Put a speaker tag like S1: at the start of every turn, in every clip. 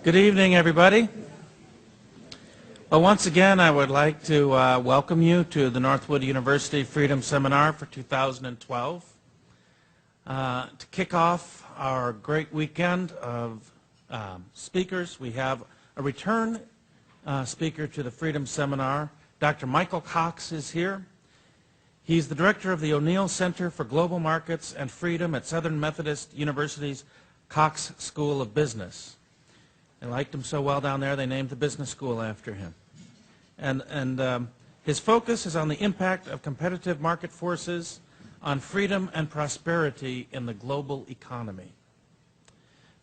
S1: Good evening, everybody. Well, once again, I would like to welcome you to the Northwood University Freedom Seminar for 2012. To kick off our great weekend of speakers, we have a return speaker to the Freedom Seminar. Dr. Micheal Cox is here. He's the director of the O'Neill Center for Global Markets and Freedom at Southern Methodist University's Cox School of Business. They liked him so well down there, they named the business school after him. And his focus is on the impact of competitive market forces on freedom and prosperity in the global economy.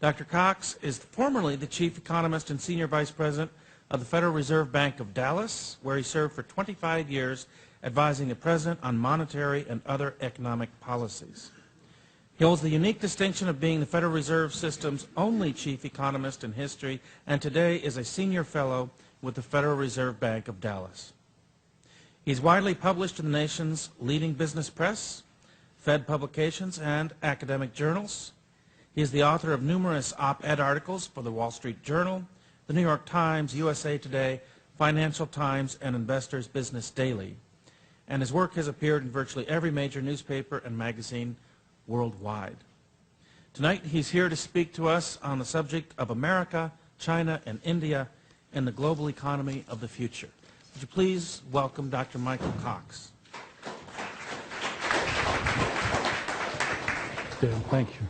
S1: Dr. Cox is formerly the chief economist and senior vice president of the Federal Reserve Bank of Dallas, where he served for 25 years advising the president on monetary and other economic policies. He holds the unique distinction of being the Federal Reserve System's only chief economist in history, and today is a senior fellow with the Federal Reserve Bank of Dallas. He's widely published in the nation's leading business press, Fed publications, and academic journals. He is the author of numerous op-ed articles for the Wall Street Journal, the New York Times, USA Today, Financial Times, and Investors Business Daily. And his work has appeared in virtually every major newspaper and magazine worldwide. Tonight, he's here to speak to us on the subject of America, China, and India in the global economy of the future. Would you please welcome Dr. Micheal Cox?
S2: Dan, thank you.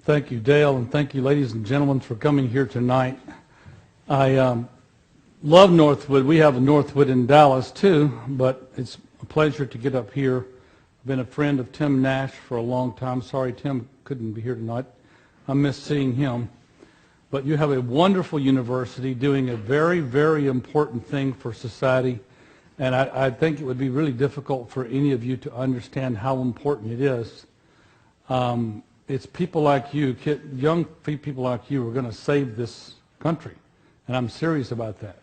S2: Thank you, Dale, and thank you, ladies and gentlemen, for coming here tonight. I love Northwood. We have a Northwood in Dallas, too, but it's a pleasure to get up here. I've been a friend of Tim Nash for a long time. Sorry Tim couldn't be here tonight. I miss seeing him. But you have a wonderful university doing a very, very important thing for society, and I think it would be really difficult for any of you to understand how important it is. It's people like you, young people like you, who are going to save this country, and I'm serious about that.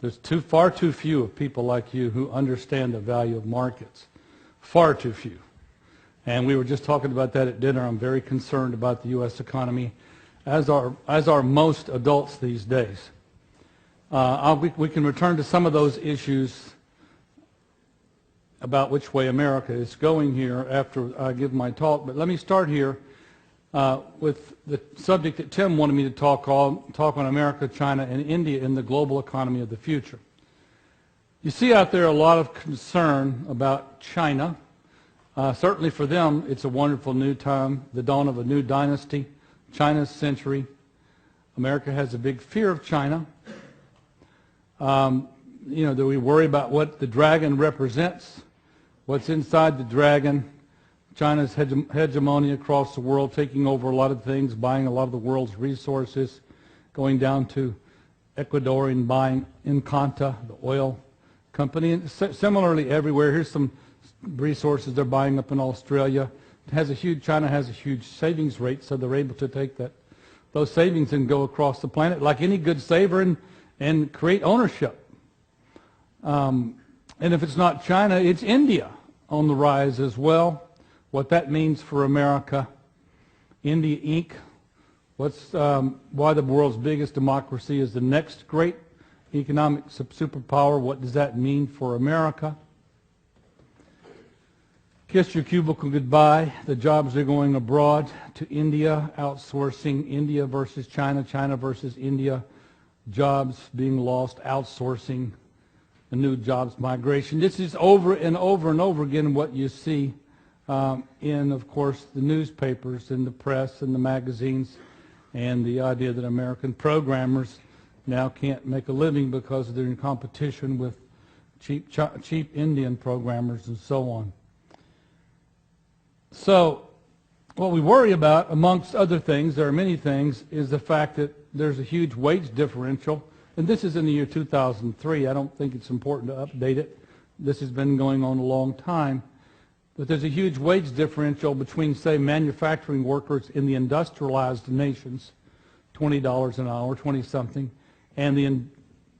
S2: There's far too few of people like you who understand the value of markets. Far too few. And we were just talking about that at dinner. I'm very concerned about the U.S. economy, as are most adults these days. We can return to some of those issues about which way America is going here after I give my talk. But let me start here with the subject that Tim wanted me to talk on America, China, and India in the global economy of the future. You see out there a lot of concern about China. Certainly for them, it's a wonderful new time, the dawn of a new dynasty, China's century. America has a big fear of China. Do we worry about what the dragon represents, what's inside the dragon? China's hegemony across the world, taking over a lot of things, buying a lot of the world's resources, going down to Ecuador and buying Encanta, the oil company. And similarly everywhere, here's some resources they're buying up in Australia. China has a huge savings rate, so they're able to take those savings and go across the planet like any good saver and create ownership. And if it's not China, it's India on the rise as well. What that means for America, India Inc., why the world's biggest democracy is the next great economic superpower. What does that mean for America? Kiss your cubicle goodbye. The jobs are going abroad to India, outsourcing, India versus China, China versus India, jobs being lost, outsourcing, the new jobs migration. This is over and over and over again what you see in, of course, the newspapers and the press and the magazines, and the idea that American programmers now can't make a living because they're in competition with cheap Indian programmers and so on. So what we worry about, amongst other things, there are many things, is the fact that there's a huge wage differential. And this is in the year 2003. I don't think it's important to update it. This has been going on a long time. But there's a huge wage differential between, say, manufacturing workers in the industrialized nations, $20 an hour, 20-something, and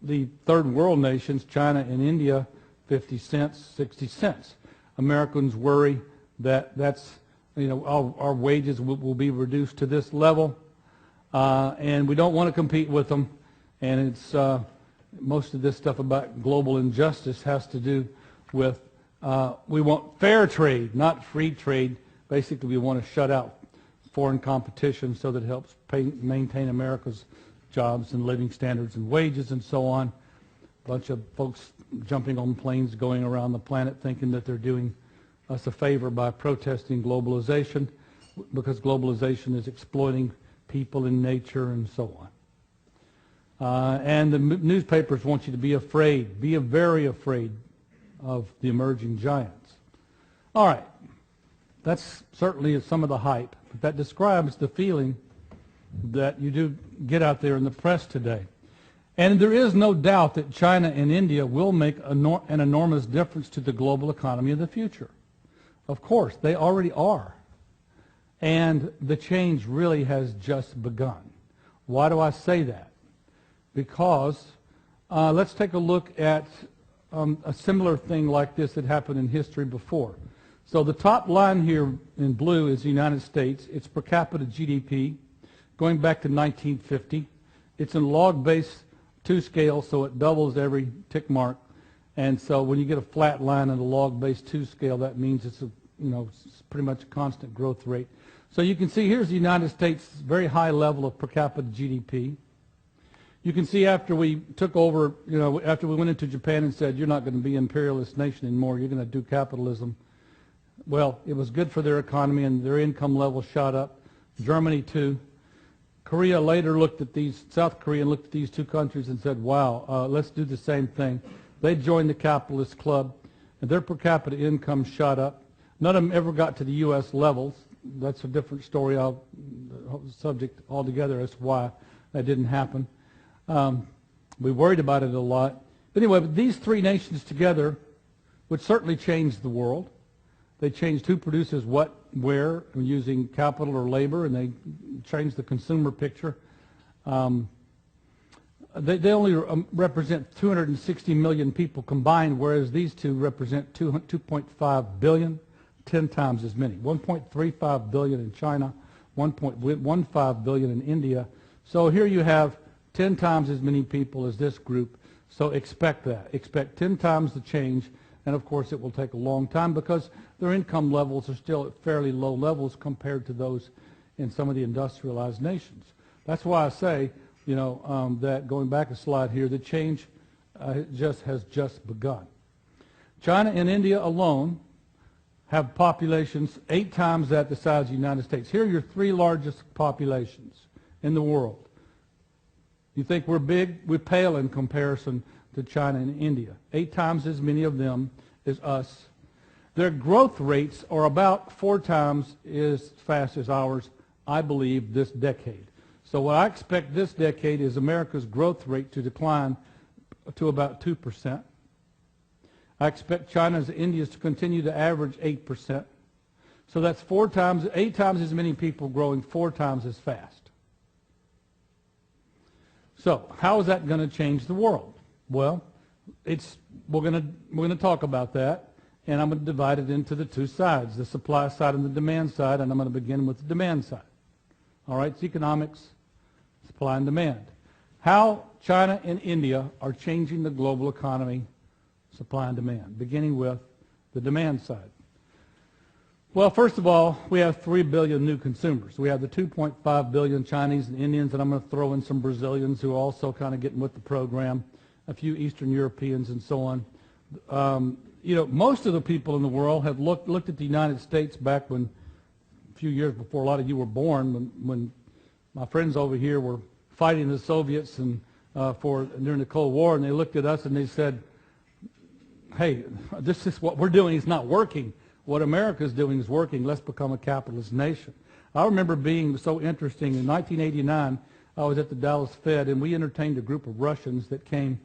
S2: the third world nations, China and India, 50 cents, 60 cents. Americans worry that that's our wages will be reduced to this level, and we don't want to compete with them. And it's most of this stuff about global injustice has to do with we want fair trade, not free trade. Basically, we want to shut out foreign competition so that it helps maintain America's jobs and living standards and wages and so on. A bunch of folks jumping on planes going around the planet thinking that they're doing us a favor by protesting globalization, because globalization is exploiting people and nature and so on. And the newspapers want you to be afraid, be very afraid of the emerging giants. All right, that's certainly some of the hype, but that describes the feeling that you do get out there in the press today. And there is no doubt that China and India will make an enormous difference to the global economy of the future. Of course, they already are. And the change really has just begun. Why do I say that? Because let's take a look at a similar thing like this that happened in history before. So the top line here in blue is the United States. It's per capita GDP going back to 1950. It's in log-based 2 scale, so it doubles every tick mark. And so when you get a flat line in a log-based 2 scale, that means it's it's pretty much a constant growth rate. So you can see here's the United States' very high level of per capita GDP. You can see after we took over, after we went into Japan and said, you're not going to be an imperialist nation anymore, you're going to do capitalism. Well, it was good for their economy and their income level shot up. Germany too. Korea later looked at South Korea looked at these two countries and said, wow, let's do the same thing. They joined the capitalist club and their per capita income shot up. None of them ever got to the U.S. levels. That's a different story, subject altogether as to why that didn't happen. We worried about it a lot. But anyway, these three nations together would certainly change the world. They changed who produces what, where, using capital or labor, and they changed the consumer picture. They only represent 260 million people combined, whereas these two represent 2.5 billion, 10 times as many. 1.35 billion in China, 1.15 billion in India. So here you have 10 times as many people as this group. So expect that. Expect 10 times the change. And of course, it will take a long time because their income levels are still at fairly low levels compared to those in some of the industrialized nations. That's why I say, that going back a slide here, the change has just begun. China and India alone have populations 8 times that the size of the United States. Here are your 3 largest populations in the world. You think we're big? We pale in comparison to China and India. 8 times as many of them as us. Their growth rates are about 4 times as fast as ours, I believe, this decade. So what I expect this decade is America's growth rate to decline to about 2%. I expect China's and India's to continue to average 8%. So that's 8 times as many people growing 4 times as fast. So how is that going to change the world? Well, we're going to talk about that, and I'm going to divide it into the 2 sides, the supply side and the demand side, and I'm going to begin with the demand side. All right, it's economics, supply and demand. How China and India are changing the global economy, supply and demand, beginning with the demand side. Well, first of all, we have 3 billion new consumers. We have the 2.5 billion Chinese and Indians, and I'm going to throw in some Brazilians who are also kind of getting with the program, a few Eastern Europeans and so on. Most of the people in the world have looked at the United States back when, a few years before a lot of you were born, when my friends over here were fighting the Soviets and during the Cold War, and they looked at us and they said, hey, this is what we're doing is not working. What America's doing is working. Let's become a capitalist nation. I remember being so interesting. In 1989, I was at the Dallas Fed, and we entertained a group of Russians that came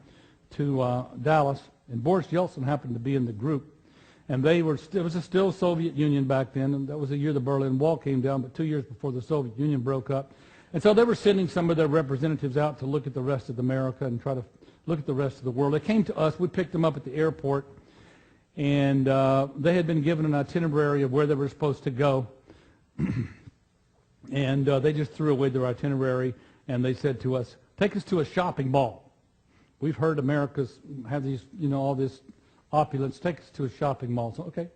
S2: to Dallas, and Boris Yeltsin happened to be in the group. And it was still Soviet Union back then, and that was the year the Berlin Wall came down, but 2 years before the Soviet Union broke up. And so they were sending some of their representatives out to look at the rest of America and try to look at the rest of the world. They came to us. We picked them up at the airport, and they had been given an itinerary of where they were supposed to go. And they just threw away their itinerary, and they said to us, take us to a shopping mall. We've heard America's have these, all this opulence. Take us to a shopping mall. So, okay.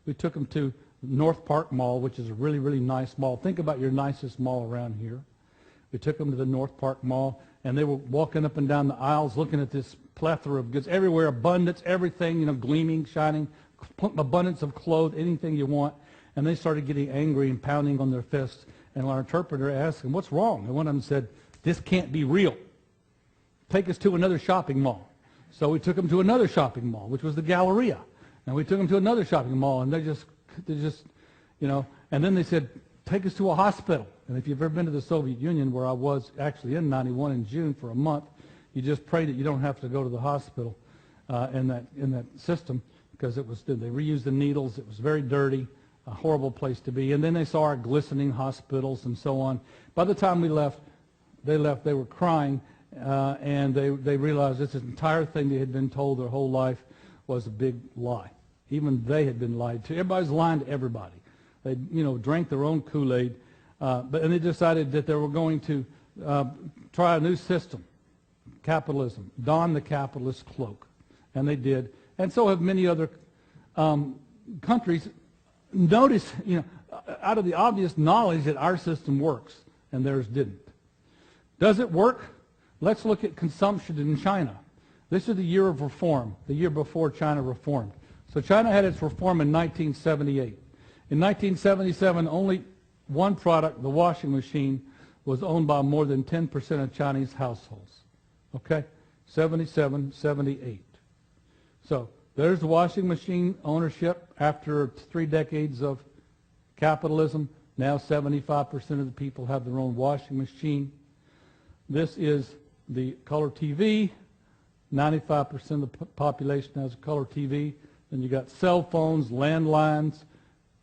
S2: We took them to North Park Mall, which is a really, really nice mall. Think about your nicest mall around here. We took them to the North Park Mall, and they were walking up and down the aisles looking at this plethora of goods everywhere, abundance, everything, gleaming, shining, abundance of clothes, anything you want. And they started getting angry and pounding on their fists. And our interpreter asked them, what's wrong? And one of them said, this can't be real. Take us to another shopping mall. So we took them to another shopping mall, which was the Galleria. And we took them to another shopping mall, and they just, and then they said, take us to a hospital. And if you've ever been to the Soviet Union, where I was actually in 91 in June for a month, you just pray that you don't have to go to the hospital in that system, because they reused the needles. It was very dirty, a horrible place to be. And then they saw our glistening hospitals and so on. By the time we left, they were crying, and they realized this entire thing they had been told their whole life was a big lie. Even they had been lied to. Everybody's lying to everybody. They, drank their own Kool-Aid, and they decided that they were going to try a new system, capitalism, don the capitalist cloak, and they did. And so have many other countries. Notice, out of the obvious knowledge that our system works, and theirs didn't. Does it work? Let's look at consumption in China. This is the year of reform, the year before China reformed. So China had its reform in 1978. In 1977, only one product, the washing machine, was owned by more than 10% of Chinese households. Okay? 77, 78. So there's the washing machine ownership after 3 decades of capitalism. Now 75% of the people have their own washing machine. This is the color TV. 95% of the population has a color TV. Then you got cell phones, landlines.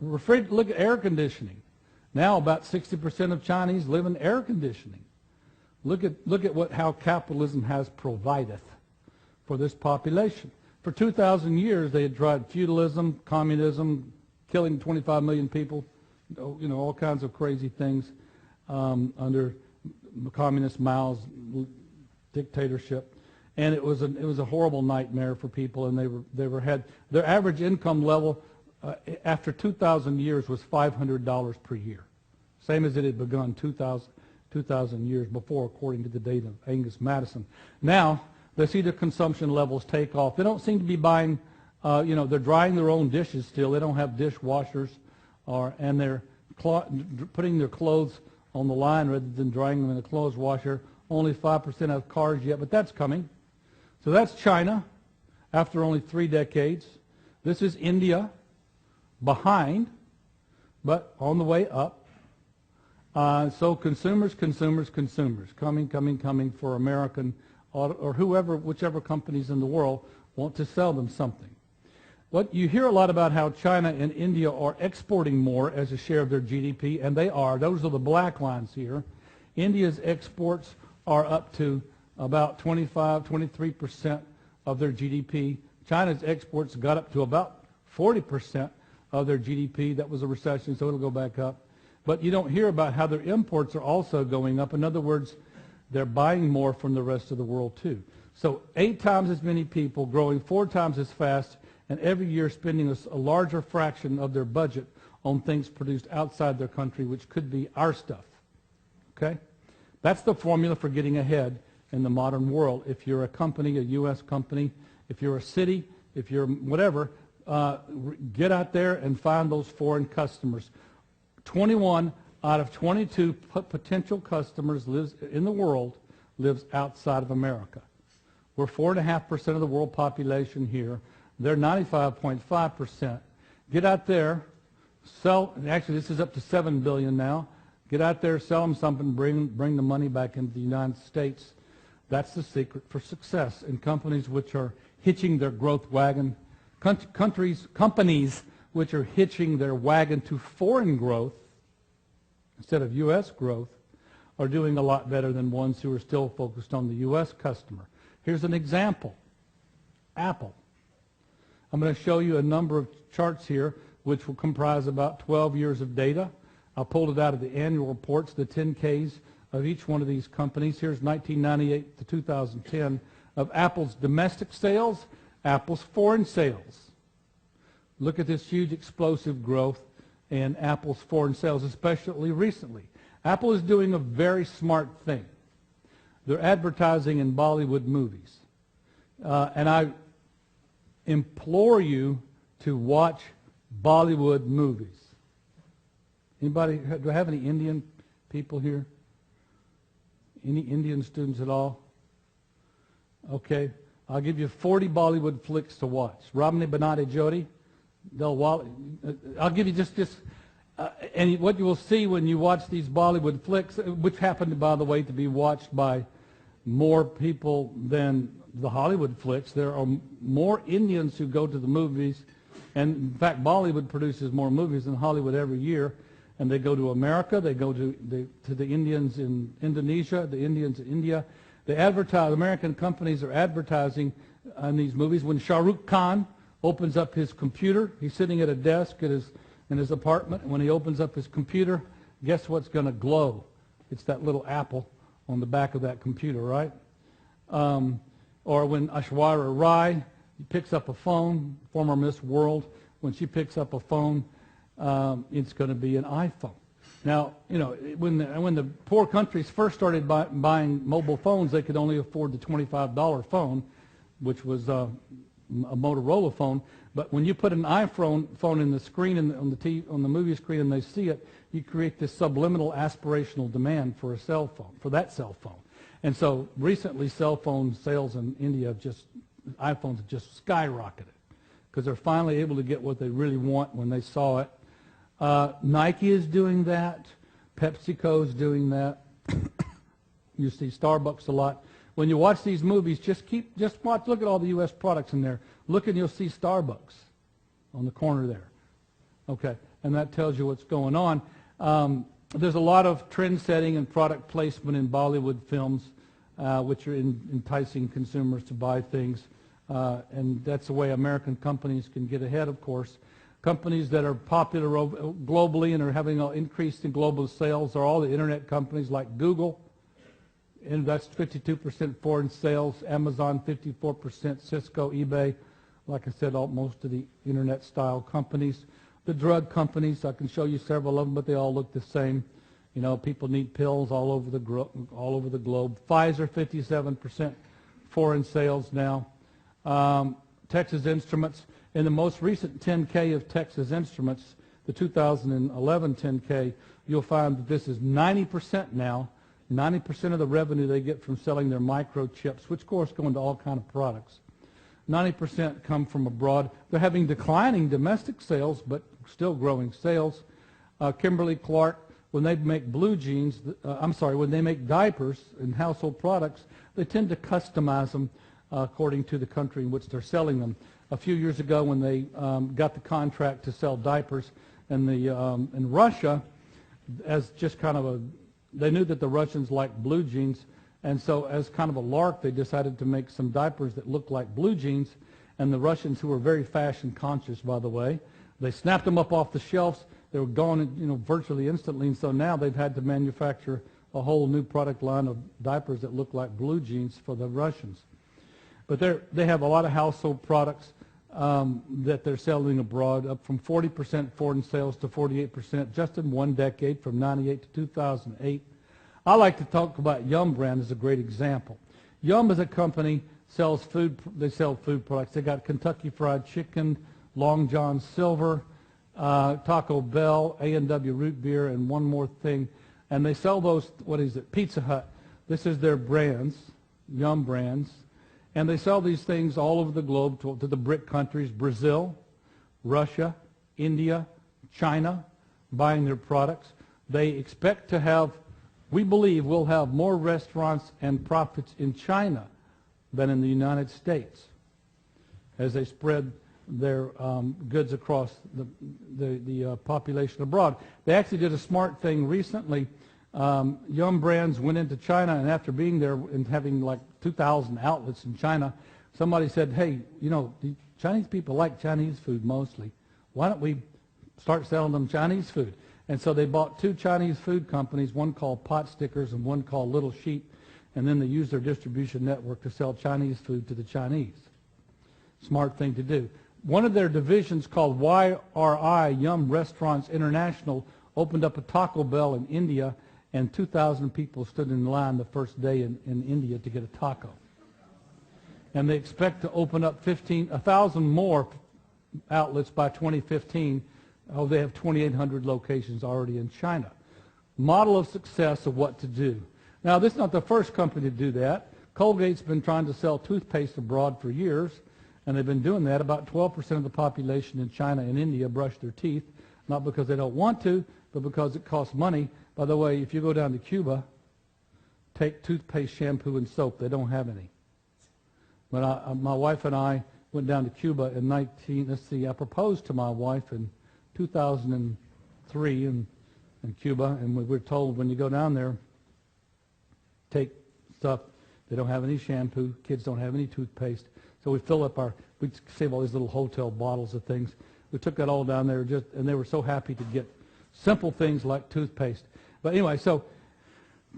S2: Look at air conditioning. Now about 60% of Chinese live in air conditioning. Look at how capitalism has provided for this population. For 2,000 years, they had tried feudalism, communism, killing 25 million people, all kinds of crazy things under communist Mao's dictatorship, and it was a horrible nightmare for people. And they had their average income level after 2,000 years was $500 per year, same as it had begun 2,000 years before, according to the data of Angus Madison. Now they see their consumption levels take off. They don't seem to be buying, they're drying their own dishes still. They don't have dishwashers, and they're putting their clothes on the line rather than drying them in a clothes washer. Only 5% have cars yet, but that's coming. So that's China after only 3 decades. This is India, behind, but on the way up. So consumers, coming for American or whichever companies in the world want to sell them something. What you hear a lot about how China and India are exporting more as a share of their GDP, and they are. Those are the black lines here. India's exports are up to about 23% of their GDP. China's exports got up to about 40% of their GDP. That was a recession, so it'll go back up. But you don't hear about how their imports are also going up. In other words, they're buying more from the rest of the world too. So 8 times as many people, growing 4 times as fast, and every year spending a larger fraction of their budget on things produced outside their country, which could be our stuff. Okay? That's the formula for getting ahead in the modern world. If you're a company, a U.S. company, if you're a city, if you're whatever, get out there and find those foreign customers. 21 out of 22 potential customers in the world lives outside of America. We're 4.5% of the world population here. They're 95.5%. Get out there, sell. Actually, this is up to 7 billion now. Get out there, sell them something, bring the money back into the United States. That's the secret for success in companies which are hitching their growth wagon. Companies which are hitching their wagon to foreign growth instead of U.S. growth are doing a lot better than ones who are still focused on the U.S. customer. Here's an example. Apple. I'm going to show you a number of charts here which will comprise about 12 years of data. I pulled it out of the annual reports, the 10Ks of each one of these companies. Here's 1998 to 2010 of Apple's domestic sales, Apple's foreign sales. Look at this huge explosive growth in Apple's foreign sales, especially recently. Apple is doing a very smart thing. They're advertising in Bollywood movies. And I implore you to watch Bollywood movies. Anybody, do I have any Indian people here? Any Indian students at all? Okay. I'll give you 40 Bollywood flicks to watch. Ramani Banati Jodi, I'll give you just and what you will see when you watch these Bollywood flicks, which happen, by the way, to be watched by more people than the Hollywood flicks. There are more Indians who go to the movies, and in fact, Bollywood produces more movies than Hollywood every year. And they go to America, they go to the Indians in Indonesia, the Indians in India. They advertise, American companies are advertising on these movies. When Shah Rukh Khan opens up his computer, he's sitting at a desk in his apartment, and when he opens up his computer, guess what's going to glow? It's that little apple on the back of that computer, right? Or when Aishwarya Rai picks up a phone, former Miss World, when she picks up a phone, it's going to be an iPhone. Now, you know, when the poor countries first started buying mobile phones, they could only afford the $25 phone, which was a Motorola phone. But when you put an iPhone phone in the screen on the movie screen and they see it, you create this subliminal aspirational demand for a cell phone, for that cell phone. And so recently, cell phone sales in India iPhones have just skyrocketed because they're finally able to get what they really want when they saw it. Nike is doing that. PepsiCo is doing that. You see Starbucks a lot. When you watch these movies, just watch. Look at all the U.S. products in there. Look and you'll see Starbucks on the corner there. Okay, and that tells you what's going on. There's a lot of trend setting and product placement in Bollywood films, which are enticing consumers to buy things. And that's the way American companies can get ahead, of course. Companies that are popular globally and are having an increase in global sales are all the internet companies like Google, and that's 52% foreign sales, Amazon 54%, Cisco, eBay, like I said, most of the internet-style companies. The drug companies, I can show you several of them, but they all look the same. You know, people need pills all over the globe. Pfizer, 57% foreign sales now. Texas Instruments. In the most recent 10K of Texas Instruments, the 2011 10K, you'll find that this is 90% now. 90% of the revenue they get from selling their microchips, which of course go into all kinds of products. 90% come from abroad. They're having declining domestic sales, but still growing sales. Kimberly-Clark, when they make when they make diapers and household products, they tend to customize them according to the country in which they're selling them. A few years ago, when they got the contract to sell diapers in Russia, as just kind of they knew that the Russians liked blue jeans, and so as kind of a lark, they decided to make some diapers that looked like blue jeans, and the Russians, who were very fashion conscious, by the way, they snapped them up off the shelves. They were gone, virtually instantly, and so now they've had to manufacture a whole new product line of diapers that look like blue jeans for the Russians. But they have a lot of household products that they're selling abroad, up from 40% foreign sales to 48% just in one decade, from 98 to 2008. I like to talk about Yum brand as a great example. Yum is a company, sells food. They sell food products. They got Kentucky Fried Chicken, Long John Silver, Taco Bell, A&W Root Beer, and one more thing. And they sell those, Pizza Hut. This is their brands, Yum brands. And they sell these things all over the globe to the BRIC countries, Brazil, Russia, India, China, buying their products. They expect to have, we believe, we'll have more restaurants and profits in China than in the United States as they spread their goods across the population abroad. They actually did a smart thing recently. Yum Brands went into China, and after being there and having like 2,000 outlets in China, somebody said, hey, the Chinese people like Chinese food mostly. Why don't we start selling them Chinese food? And so they bought two Chinese food companies, one called Pot Stickers and one called Little Sheep, and then they used their distribution network to sell Chinese food to the Chinese. Smart thing to do. One of their divisions called YRI, Yum Restaurants International, opened up a Taco Bell in India, and 2,000 people stood in line the first day in India to get a taco. And they expect to open up 1,000 more outlets by 2015. Oh, they have 2,800 locations already in China. Model of success of what to do. Now, this is not the first company to do that. Colgate's been trying to sell toothpaste abroad for years, and they've been doing that. About 12% of the population in China and India brush their teeth, not because they don't want to, but because it costs money. By the way, if you go down to Cuba, take toothpaste, shampoo, and soap. They don't have any. But my wife and I went down to Cuba in I proposed to my wife in 2003 in Cuba, and we were told when you go down there, take stuff. They don't have any shampoo. Kids don't have any toothpaste. So we save all these little hotel bottles of things. We took that all down there, and they were so happy to get simple things like toothpaste. But anyway, so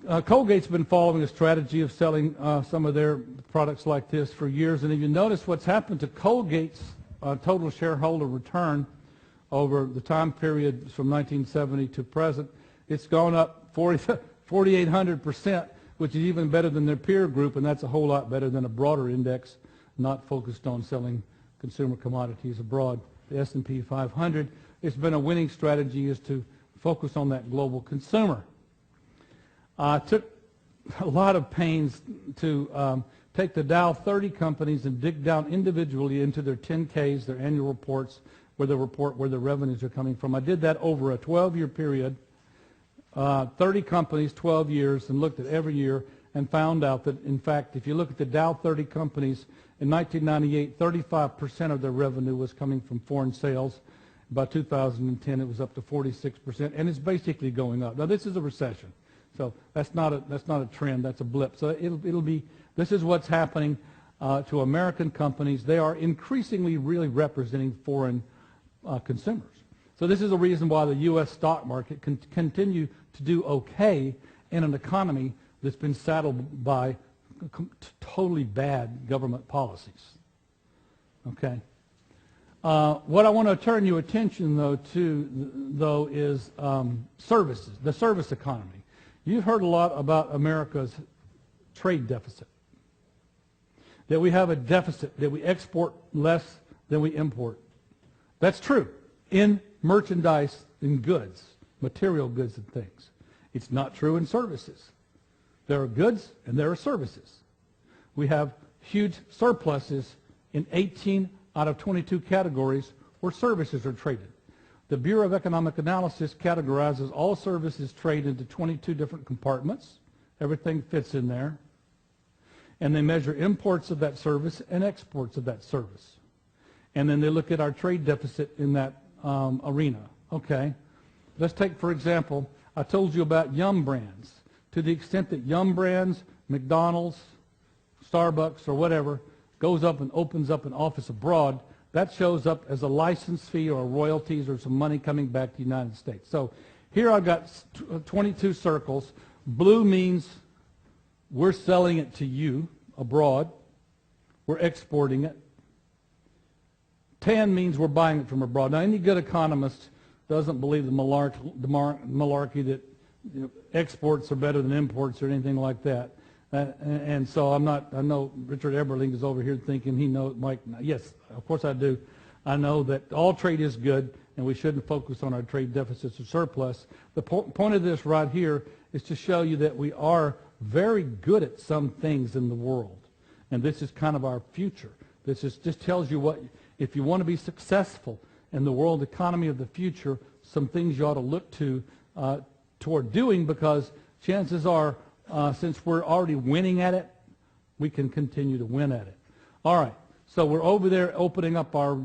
S2: Colgate's been following a strategy of selling some of their products like this for years. And if you notice what's happened to Colgate's total shareholder return over the time period from 1970 to present, it's gone up 4,800%, which is even better than their peer group, and that's a whole lot better than a broader index not focused on selling consumer commodities abroad. The S&P 500, it's been a winning strategy is to focus on that global consumer. Took a lot of pains to take the Dow 30 companies and dig down individually into their 10Ks, their annual reports, where they report where their revenues are coming from. I did that over a 12-year period, 30 companies, 12 years, and looked at every year and found out that, in fact, if you look at the Dow 30 companies, in 1998, 35% of their revenue was coming from foreign sales. By 2010, it was up to 46%, and it's basically going up. Now, this is a recession, so that's not a trend. That's a blip. So it'll be. This is what's happening to American companies. They are increasingly really representing foreign consumers. So this is a reason why the U.S. stock market can continue to do okay in an economy that's been saddled by totally bad government policies. Okay. What I want to turn your attention, though, is services, the service economy. You've heard a lot about America's trade deficit, that we have a deficit, that we export less than we import. That's true in merchandise, in goods, material goods and things. It's not true in services. There are goods and there are services. We have huge surpluses in 18 out of 22 categories where services are traded. The Bureau of Economic Analysis categorizes all services trade into 22 different compartments. Everything fits in there. And they measure imports of that service and exports of that service. And then they look at our trade deficit in that arena. Okay. Let's take, for example, I told you about Yum brands. To the extent that Yum brands, McDonald's, Starbucks, or whatever, goes up and opens up an office abroad, that shows up as a license fee or royalties or some money coming back to the United States. So here I've got 22 circles. Blue means we're selling it to you abroad. We're exporting it. Tan means we're buying it from abroad. Now, any good economist doesn't believe the malarkey that exports are better than imports or anything like that. And so I know Richard Eberling is over here thinking he knows, Mike, yes, of course I do. I know that all trade is good and we shouldn't focus on our trade deficits or surplus. The point of this right here is to show you that we are very good at some things in the world. And this is kind of our future. This just tells you what, if you want to be successful in the world economy of the future, some things you ought to look to toward doing, because chances are, since we're already winning at it, we can continue to win at it. All right, so we're over there opening up our,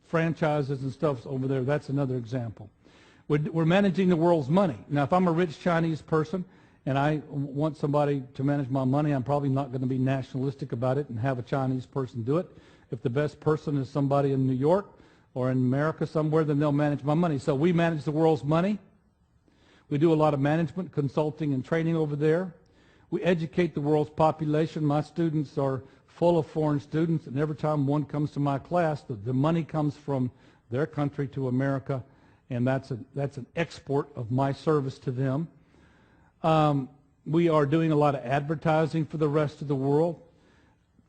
S2: franchises and stuff over there. That's another example. We're managing the world's money. Now, if I'm a rich Chinese person and I want somebody to manage my money, I'm probably not going to be nationalistic about it and have a Chinese person do it. If the best person is somebody in New York or in America somewhere, then they'll manage my money. So we manage the world's money. We do a lot of management, consulting, and training over there. We educate the world's population. My students are full of foreign students, and every time one comes to my class, the money comes from their country to America, and that's an export of my service to them. We are doing a lot of advertising for the rest of the world.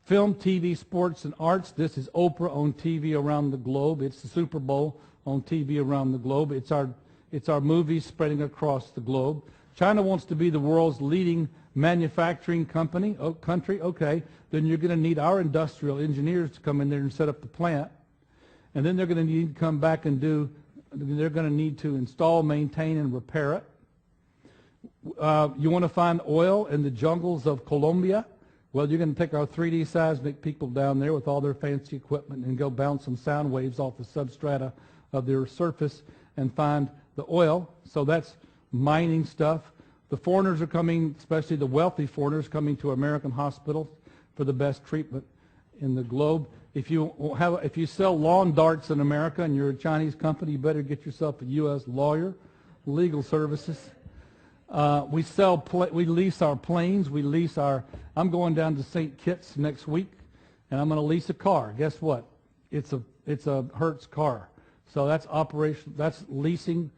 S2: Film, TV, sports, and arts. This is Oprah on TV around the globe. It's the Super Bowl on TV around the globe. It's our movies spreading across the globe. China wants to be the world's leading manufacturing country. Okay, then you're going to need our industrial engineers to come in there and set up the plant. And then they're going to need to come back and they're going to need to install, maintain, and repair it. You want to find oil in the jungles of Colombia? Well, you're going to take our 3D seismic people down there with all their fancy equipment and go bounce some sound waves off the substrata of their surface and find the oil. So that's mining stuff. The foreigners are coming, especially the wealthy foreigners, coming to American hospitals for the best treatment in the globe. If you sell lawn darts in America and you're a Chinese company, you better get yourself a U.S. lawyer, legal services. We lease our planes. I'm going down to St. Kitts next week, and I'm going to lease a car. Guess what? It's a Hertz car. So that's leasing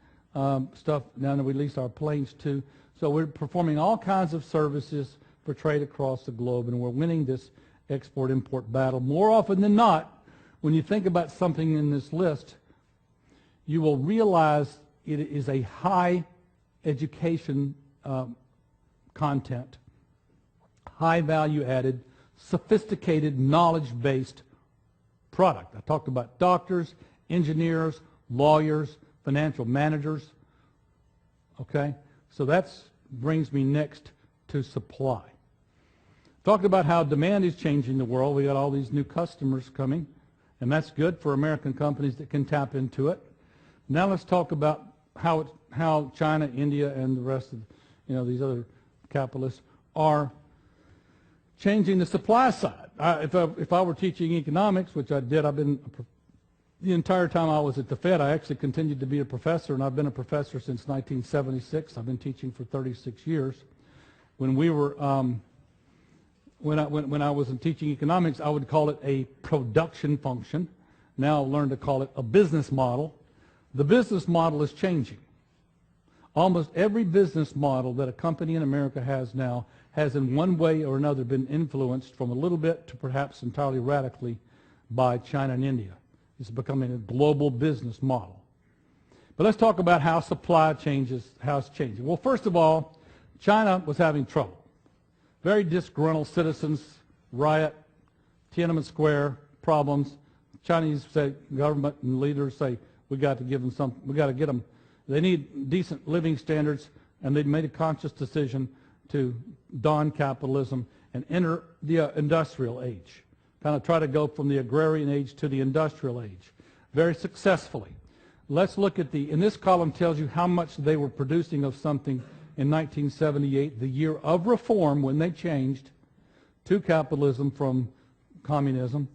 S2: stuff. Now that we lease our planes too. So we're performing all kinds of services for trade across the globe, and we're winning this export-import battle. More often than not, when you think about something in this list, you will realize it is a high education content, high value added, sophisticated, knowledge-based product. I talked about doctors, engineers, lawyers, financial managers. Okay, so that brings me next to supply. Talked about how demand is changing the world. We got all these new customers coming, and that's good for American companies that can tap into it. Now let's talk about how China, India, and the rest of these other capitalists are changing the supply side. If I were teaching economics, which I did, the entire time I was at the Fed, I actually continued to be a professor, and I've been a professor since 1976. I've been teaching for 36 years. When we were when I was teaching economics, I would call it a production function. Now I've learned to call it a business model. The business model is changing. Almost every business model that a company in America has now has in one way or another been influenced from a little bit to perhaps entirely radically by China and India. It's becoming a global business model. But let's talk about how supply changes, how it's changing. Well, first of all, China was having trouble. Very disgruntled citizens, riot, Tiananmen Square, problems. Chinese government and leaders say, we got to give them some, we got to get them. They need decent living standards, and they made a conscious decision to don capitalism and enter the industrial age. Kind of try to go from the agrarian age to the industrial age, very successfully. Let's look at and this column tells you how much they were producing of something in 1978, the year of reform when they changed to capitalism from communism.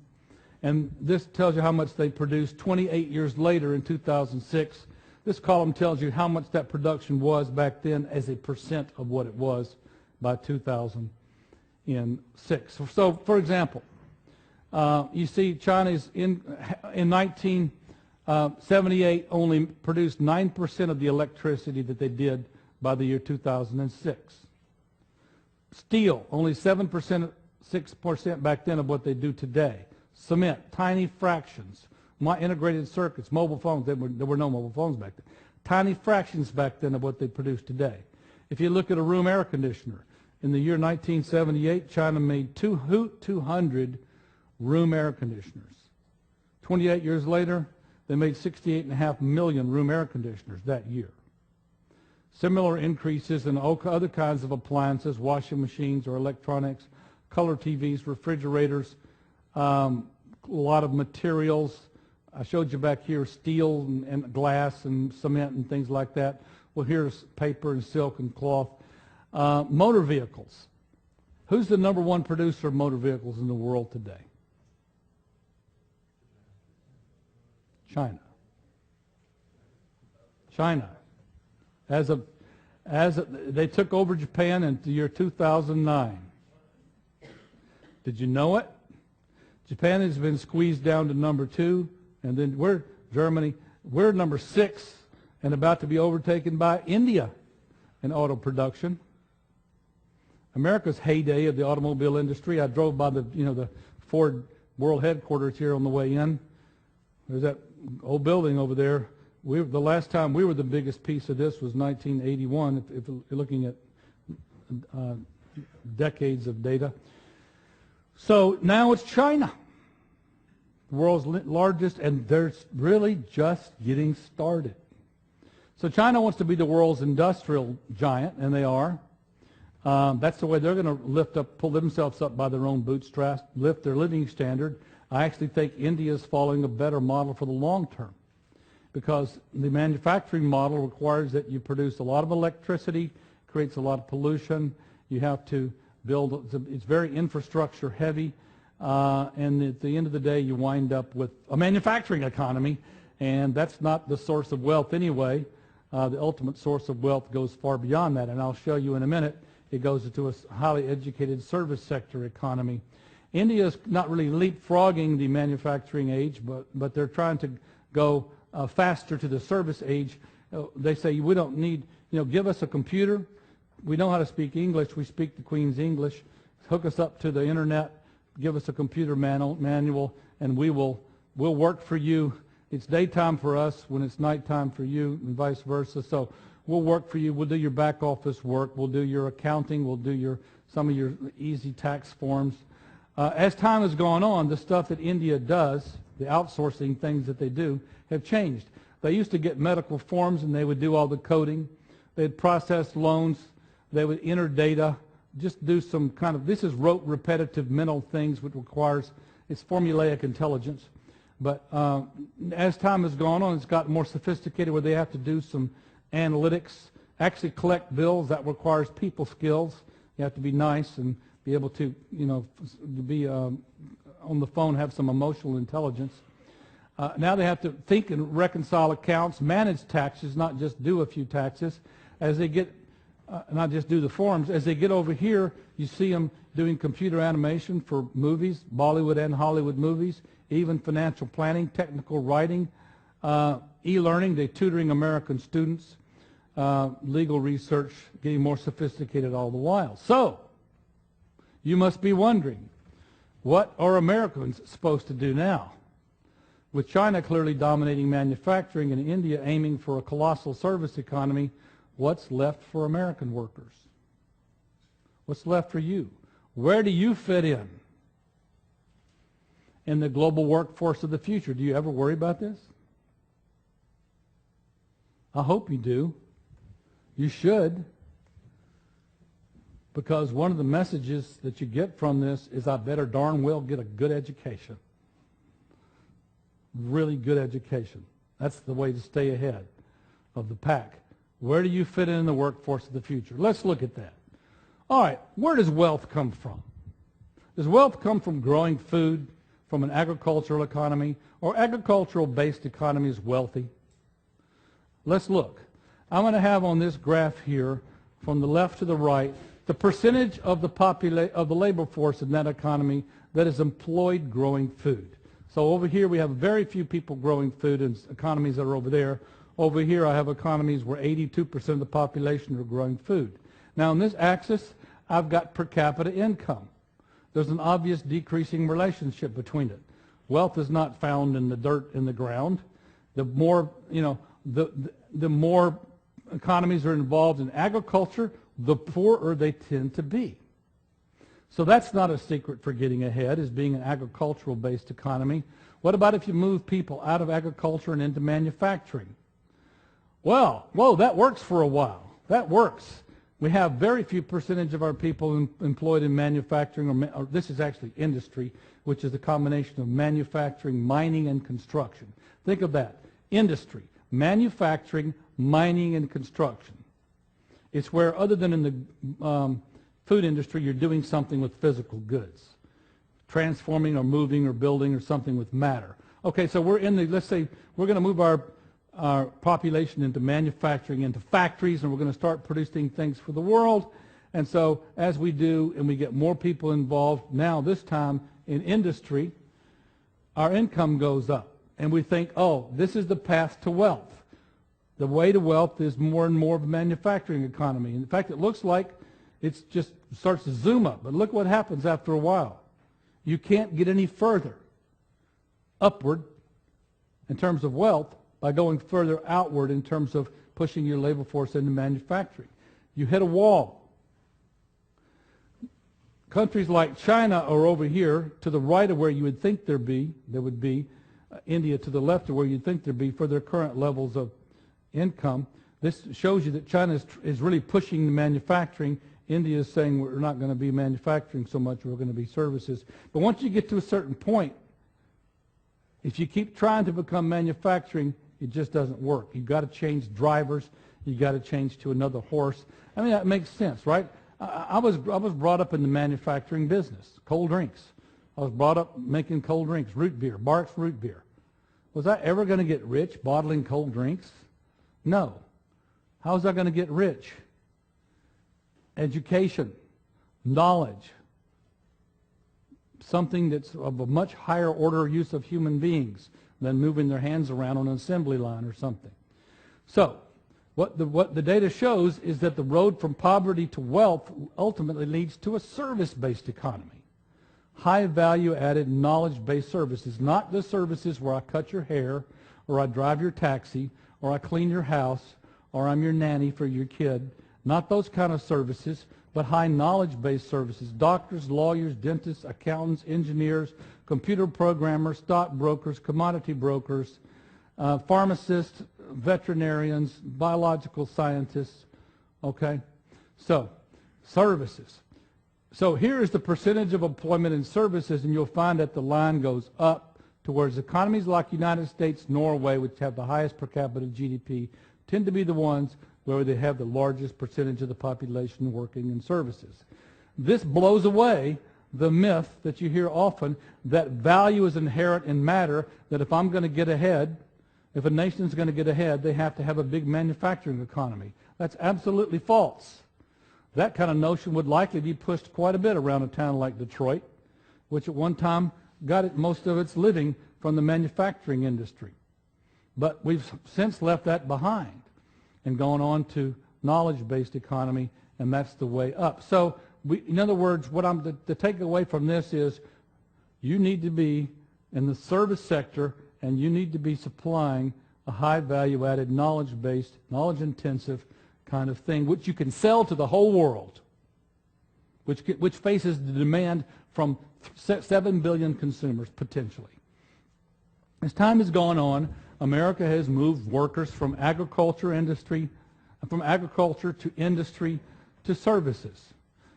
S2: And this tells you how much they produced 28 years later in 2006. This column tells you how much that production was back then as a percent of what it was by 2006. So, for example, you see China's in 1978 only produced 9% of the electricity that they did by the year 2006. Steel, only 7%, 6% back then of what they do today. Cement, tiny fractions. My integrated circuits, mobile phones, there were no mobile phones back then. Tiny fractions back then of what they produce today. If you look at a room air conditioner, in the year 1978, China made 200 room air conditioners. 28 years later, they made 68.5 million room air conditioners that year. Similar increases in other kinds of appliances, washing machines or electronics, color TVs, refrigerators, a lot of materials. I showed you back here steel and glass and cement and things like that. Well, here's paper and silk and cloth. Motor vehicles. Who's the number one producer of motor vehicles in the world today? China. China. As of As they took over Japan in the year 2009. Did you know it? Japan has been squeezed down to number 2, and then Germany, we're number 6 and about to be overtaken by India in auto production. America's heyday of the automobile industry. I drove by the Ford World Headquarters here on the way in. There's that old building over there. The last time we were the biggest piece of this was 1981, if you're looking at decades of data. So now it's China, the world's largest, and they're really just getting started. So China wants to be the world's industrial giant, and they are. That's the way they're going to pull themselves up by their own bootstraps, lift their living standard. I actually think India is following a better model for the long term, because the manufacturing model requires that you produce a lot of electricity, creates a lot of pollution. You have to build, it's very infrastructure heavy, and at the end of the day you wind up with a manufacturing economy, and that's not the source of wealth anyway. The ultimate source of wealth goes far beyond that, and I'll show you in a minute. It goes into a highly educated service sector economy. India is not really leapfrogging the manufacturing age, but they're trying to go faster to the service age. They say, we don't need, give us a computer. We know how to speak English. We speak the Queen's English. Hook us up to the internet. Give us a computer manual, and we'll work for you. It's daytime for us when it's nighttime for you, and vice versa. So we'll work for you. We'll do your back office work. We'll do your accounting. We'll do some of your easy tax forms. As time has gone on, the stuff that India does, the outsourcing things that they do, have changed. They used to get medical forms, and they would do all the coding. They'd process loans. They would enter data, just do some kind of, this is rote, repetitive mental things, which requires, it's formulaic intelligence. But as time has gone on, it's gotten more sophisticated where they have to do some analytics, actually collect bills. That requires people skills. You have to be nice and be able to, be on the phone, have some emotional intelligence. Now they have to think and reconcile accounts, manage taxes, not just do a few taxes. As they get, not just do the forms, as they get over here, you see them doing computer animation for movies, Bollywood and Hollywood movies, even financial planning, technical writing, e-learning. They're tutoring American students, legal research, getting more sophisticated all the while. So, you must be wondering, what are Americans supposed to do now? With China clearly dominating manufacturing and India aiming for a colossal service economy, what's left for American workers? What's left for you? Where do you fit in the global workforce of the future? Do you ever worry about this? I hope you do. You should. Because one of the messages that you get from this is I better darn well get a good education. Really good education. That's the way to stay ahead of the pack. Where do you fit in the workforce of the future? Let's look at that. All right, where does wealth come from? Does wealth come from growing food, from an agricultural economy, or agricultural-based economy is wealthy? Let's look. I'm going to have on this graph here, from the left to the right, the percentage of the labor force in that economy that is employed growing food. So over here we have very few people growing food in economies that are over there. Over here I have economies where 82% of the population are growing food. Now on this axis I've got per capita income. There's an obvious decreasing relationship between it. Wealth is not found in the dirt in the ground. The more, the more economies are involved in agriculture, the poorer they tend to be. So that's not a secret for getting ahead, is being an agricultural-based economy. What about if you move people out of agriculture and into manufacturing? Well, whoa, that works for a while. That works. We have very few percentage of our people employed in manufacturing, or this is actually industry, which is a combination of manufacturing, mining, and construction. Think of that. Industry, manufacturing, mining, and construction. It's where, other than in the food industry, you're doing something with physical goods, transforming or moving or building or something with matter. Okay, so we're in the, let's say, we're going to move our our population into manufacturing, into factories, and we're going to start producing things for the world. And so as we do, and we get more people involved now, this time in industry, our income goes up. And we think, oh, this is the path to wealth. The way to wealth is more and more of a manufacturing economy. In fact, it looks like it just starts to zoom up. But look what happens after a while. You can't get any further upward in terms of wealth by going further outward in terms of pushing your labor force into manufacturing. You hit a wall. Countries like China are over here to the right of where you would think there would be India to the left of where you'd think there'd be for their current levels of income. This shows you that China is really pushing the manufacturing. India is saying we're not going to be manufacturing so much, we're going to be services. But once you get to a certain point, if you keep trying to become manufacturing, it just doesn't work. You've got to change drivers. You've got to change to another horse. I mean, that makes sense, right? I was brought up in the manufacturing business, cold drinks. I was brought up making cold drinks, root beer, Barks root beer. Was I ever going to get rich bottling cold drinks? No. How was I going to get rich? Education, knowledge, something that's of a much higher order use of human beings than moving their hands around on an assembly line or something. So, what the data shows is that the road from poverty to wealth ultimately leads to a service-based economy. High value-added, knowledge-based services, not the services where I cut your hair, or I drive your taxi, or I clean your house, or I'm your nanny for your kid. Not those kind of services, but high knowledge-based services. Doctors, lawyers, dentists, accountants, engineers, computer programmers, stockbrokers, commodity brokers, pharmacists, veterinarians, biological scientists, okay? So, services. So here is the percentage of employment in services, and you'll find that the line goes up towards economies like United States, Norway, which have the highest per capita GDP, tend to be the ones where they have the largest percentage of the population working in services. This blows away the myth that you hear often that value is inherent in matter, that if I'm going to get ahead, if a nation's going to get ahead, they have to have a big manufacturing economy. That's absolutely false. That kind of notion would likely be pushed quite a bit around a town like Detroit, which at one time got most of its living from the manufacturing industry. But we've since left that behind and gone on to knowledge-based economy, and that's the way up. So, in other words, what the takeaway from this is you need to be in the service sector, and you need to be supplying a high value-added, knowledge-based, knowledge-intensive kind of thing, which you can sell to the whole world, which faces the demand from 7 billion consumers, potentially. As time has gone on, America has moved workers from agriculture to industry to services.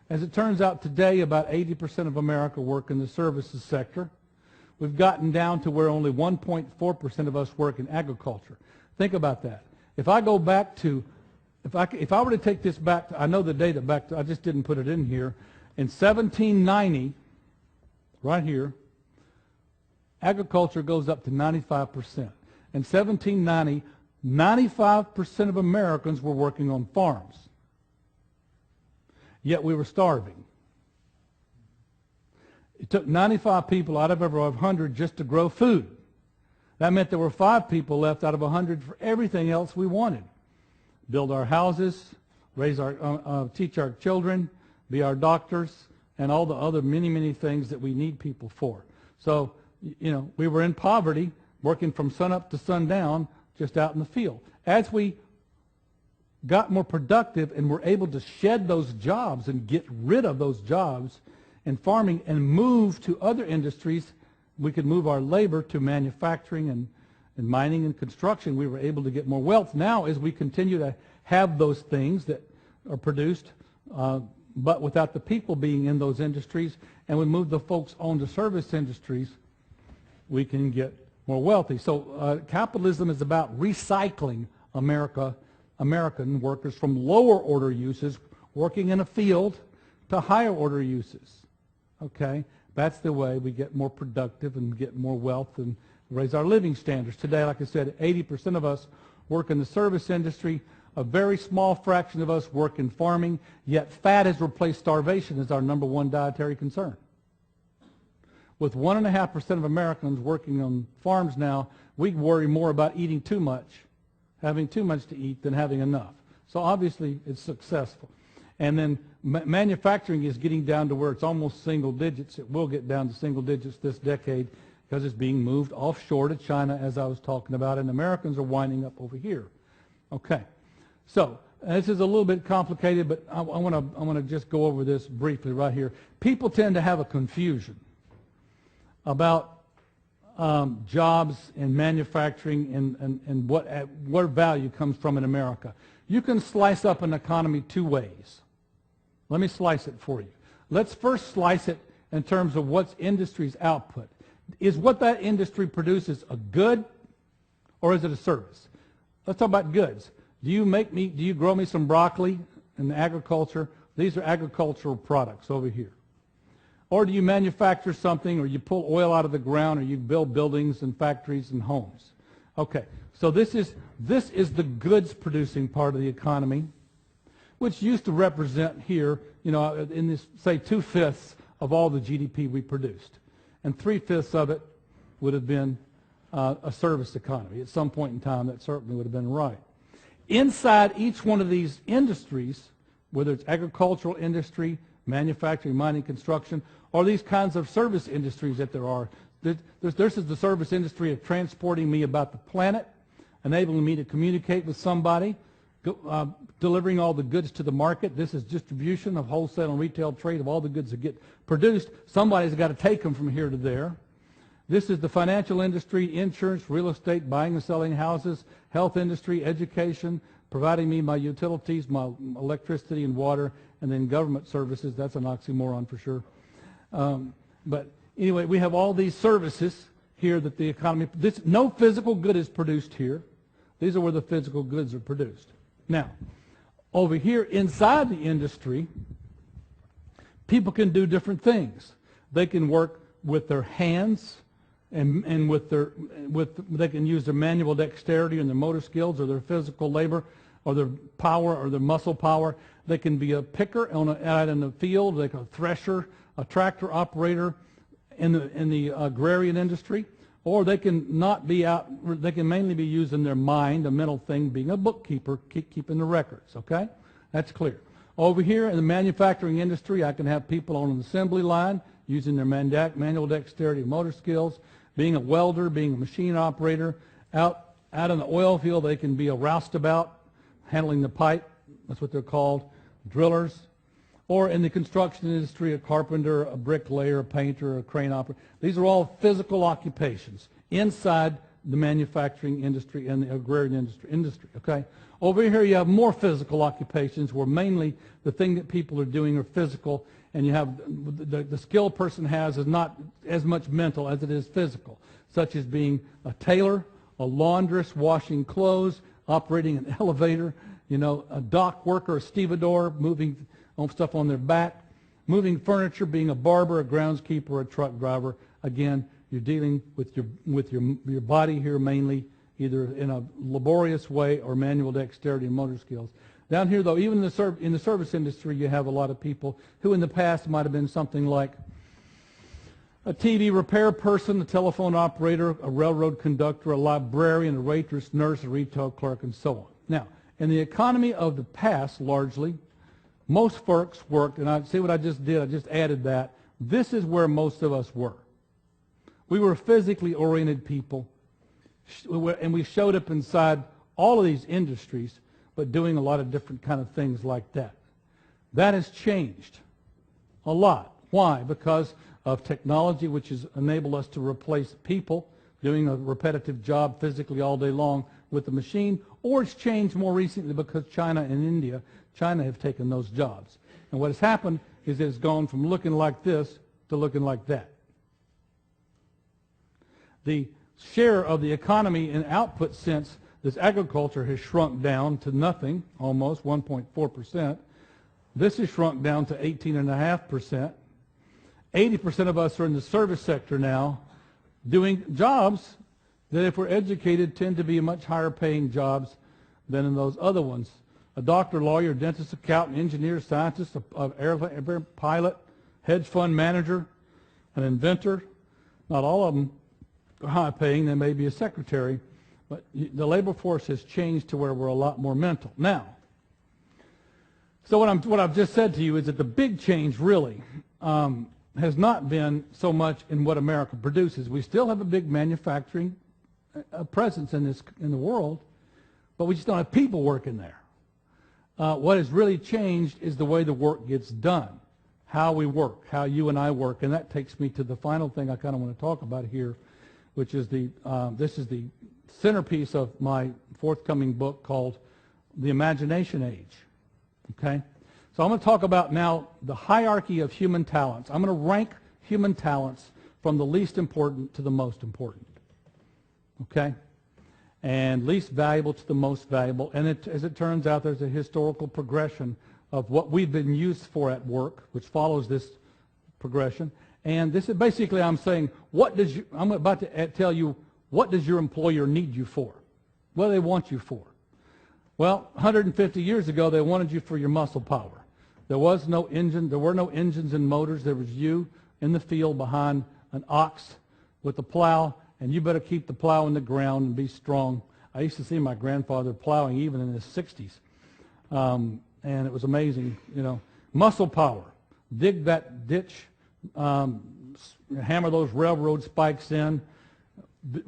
S2: As it turns out today, about 80% of America work in the services sector. We've gotten down to where only 1.4% of us work in agriculture. Think about that. If I go back to, if I were to take this back, I know the data back to, I just didn't put it in here. In 1790, right here, agriculture goes up to 95%. In 1790, 95% of Americans were working on farms. Yet we were starving. It took 95 people out of every 100 just to grow food. That meant there were 5 people left out of 100 for everything else we wanted. Build our houses, teach our children, be our doctors, and all the other many things that we need people for. So, we were in poverty, working from sunup to sundown, just out in the field. As we got more productive and were able to shed those jobs and get rid of those jobs in farming and move to other industries, we could move our labor to manufacturing and mining and construction. We were able to get more wealth. Now, as we continue to have those things that are produced, but without the people being in those industries, and we move the folks on to service industries, we can get more wealthy. So capitalism is about recycling American workers from lower order uses, working in a field, to higher order uses. Okay? That's the way we get more productive and get more wealth and raise our living standards. Today, like I said, 80% of us work in the service industry. A very small fraction of us work in farming, yet fat has replaced starvation as our number one dietary concern. With 1.5% of Americans working on farms now, we worry more about eating too much, having too much to eat, than having enough. So obviously it's successful. And then manufacturing is getting down to where it's almost single digits. It will get down to single digits this decade because it's being moved offshore to China, as I was talking about, and Americans are winding up over here. Okay. So this is a little bit complicated, but I want to just go over this briefly right here. People tend to have a confusion about jobs and manufacturing and where value comes from in America. You can slice up an economy two ways. Let me slice it for you. Let's first slice it in terms of what's industry's output. Is what that industry produces a good or is it a service? Let's talk about goods. Do you grow me some broccoli in agriculture? These are agricultural products over here. Or do you manufacture something, or you pull oil out of the ground, or you build buildings and factories and homes? Okay, so this is the goods producing part of the economy, which used to represent here, in this, say, 2/5 of all the GDP we produced. And 3/5 of it would have been a service economy. At some point in time, that certainly would have been right. Inside each one of these industries, whether it's agricultural industry, manufacturing, mining, construction, or these kinds of service industries that there are, this is the service industry of transporting me about the planet, enabling me to communicate with somebody, delivering all the goods to the market. This is distribution of wholesale and retail trade of all the goods that get produced. Somebody's got to take them from here to there. This is the financial industry, insurance, real estate, buying and selling houses, health industry, education, providing me my utilities, my electricity and water, and then government services. That's an oxymoron for sure. But anyway, we have all these services here that the economy, no physical good is produced here. These are where the physical goods are produced. Now, over here inside the industry, people can do different things. They can work with their hands, and they can use their manual dexterity and their motor skills or their physical labor or their power or their muscle power. They can be a picker out in the field, like a thresher, a tractor operator in the agrarian industry, or they can not be out. They can mainly be using their mind, a mental thing, being a bookkeeper, keeping the records. Okay, that's clear. Over here in the manufacturing industry, I can have people on an assembly line using their manual dexterity and motor skills, being a welder, being a machine operator. Out in the oil field, they can be a roustabout, handling the pipe. That's what they're called, drillers. Or in the construction industry, a carpenter, a bricklayer, a painter, a crane operator. These are all physical occupations inside the manufacturing industry and the agrarian industry. Okay? Over here you have more physical occupations where mainly the thing that people are doing are physical, and you have the skill a person has is not as much mental as it is physical, such as being a tailor, a laundress, washing clothes, operating an elevator, a dock worker, a stevedore, moving stuff on their back, moving furniture, being a barber, a groundskeeper, a truck driver. Again, you're dealing with your body here mainly, either in a laborious way or manual dexterity and motor skills. Down here, though, even in the service industry, you have a lot of people who in the past might have been something like a TV repair person, a telephone operator, a railroad conductor, a librarian, a waitress, nurse, a retail clerk, and so on. Now, in the economy of the past, largely, most folks worked, and I see what I just did, I just added that. This is where most of us were. We were physically oriented people, and we showed up inside all of these industries, but doing a lot of different kind of things like that. That has changed a lot. Why? Because of technology, which has enabled us to replace people doing a repetitive job physically all day long with the machine, or it's changed more recently because China and India, China have taken those jobs. And what has happened is it's gone from looking like this to looking like that. The share of the economy in output sense, this agriculture has shrunk down to nothing, almost 1.4%. This has shrunk down to 18.5%. 80% of us are in the service sector now, doing jobs that, if we're educated, tend to be much higher paying jobs than in those other ones. A doctor, lawyer, dentist, accountant, engineer, scientist, an airplane pilot, hedge fund manager, an inventor. Not all of them are high paying. They may be a secretary. But the labor force has changed to where we're a lot more mental. Now, so what I've just said to you is that the big change really has not been so much in what America produces. We still have a big manufacturing presence in the world, but we just don't have people working there. What has really changed is the way the work gets done, how we work, how you and I work, and that takes me to the final thing I kind of want to talk about here, which is this is the centerpiece of my forthcoming book called The Imagination Age. Okay? So I'm going to talk about now the hierarchy of human talents. I'm going to rank human talents from the least important to the most important. Okay? And least valuable to the most valuable. And as it turns out, there's a historical progression of what we've been used for at work, which follows this progression. And this is basically, I'm saying, I'm about to tell you, what does your employer need you for? What do they want you for? Well, 150 years ago, they wanted you for your muscle power. There was no engine. There were no engines and motors. There was you in the field behind an ox with a plow, and you better keep the plow in the ground and be strong. I used to see my grandfather plowing even in his 60s, and it was amazing. You know, muscle power. Dig that ditch, hammer those railroad spikes in.